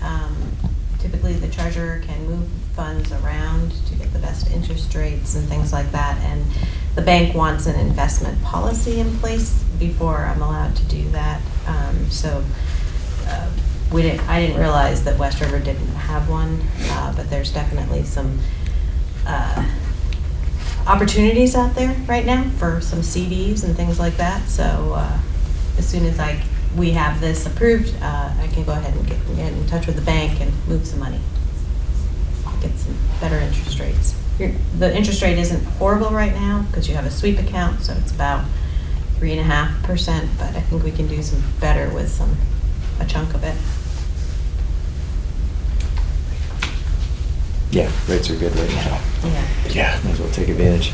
typically the treasurer can move funds around to get the best interest rates and things like that, and the bank wants an investment policy in place before I'm allowed to do that. I didn't realize that West River didn't have one, but there's definitely some opportunities out there right now for some CDs and things like that. So as soon as we have this approved, I can go ahead and get in touch with the bank and move some money, get some better interest rates. The interest rate isn't horrible right now because you have a sweep account, so it's about 3.5%, but I think we can do some better with a chunk of it. Yeah, rates are good right now. Yeah. Might as well take advantage.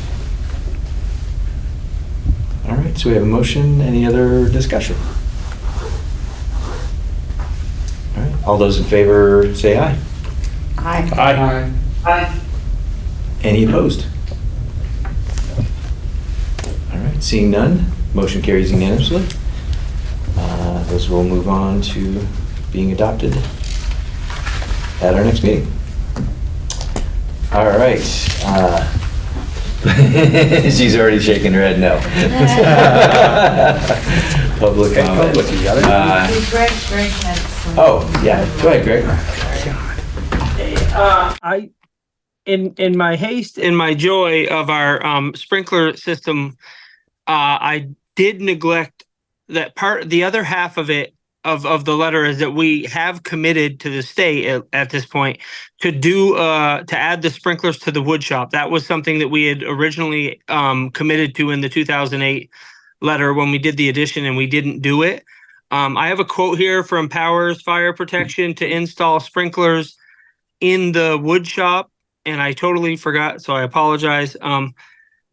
All right, so we have a motion. Any other discussion? All right, all those in favor say aye. Aye. Aye. Aye. Any opposed? All right, seeing none, motion carries unanimously. Those will move on to being adopted at our next meeting. All right. She's already shaking her head no. Public comment. Public, you got it? Greg had some. Oh, yeah, go ahead, Greg. In my haste and my joy of our sprinkler system, I did neglect that part. The other half of it, of the letter, is that we have committed to the state at this point to do to add the sprinklers to the wood shop. That was something that we had originally committed to in the 2008 letter when we did the addition, and we didn't do it. I have a quote here from Powers Fire Protection to install sprinklers in the wood shop, and I totally forgot, so I apologize.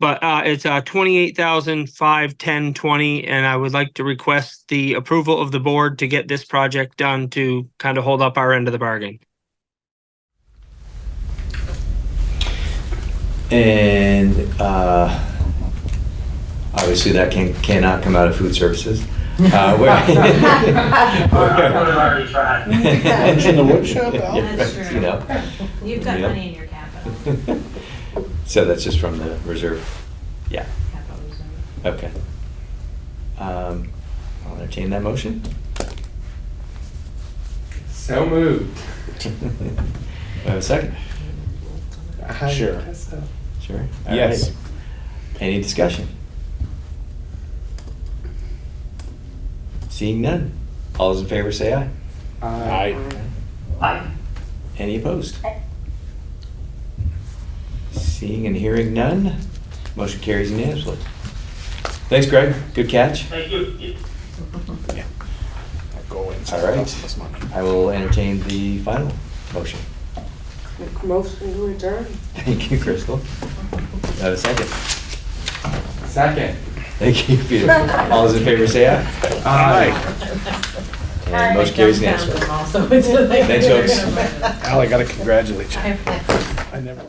But it's $28,510.20, and I would like to request the approval of the board to get this project done to kind of hold up our end of the bargain. And obviously that cannot come out of food services. Lunch in the wood shop, Al? That's true. You know. You've got Yeah. money in your capital. So that's just from the reserve? Yeah. Capital reserve. Okay. I'll entertain that motion. So moved. Do I have a second? Sure. Sure. All Yes. right. Any discussion? Seeing none. All those in favor say aye. Aye. Any opposed? Seeing and hearing none, motion carries unanimously. Thanks, Greg. Good catch. Thank you. Go in. All right. I will entertain the final motion. Motion to adjourn. Thank you, Crystal. Do I have a second? Second. Thank you, Peter. All those in favor say aye. Aye. And motion carries unanimously. Thanks, folks. Al, I gotta congratulate you. I never.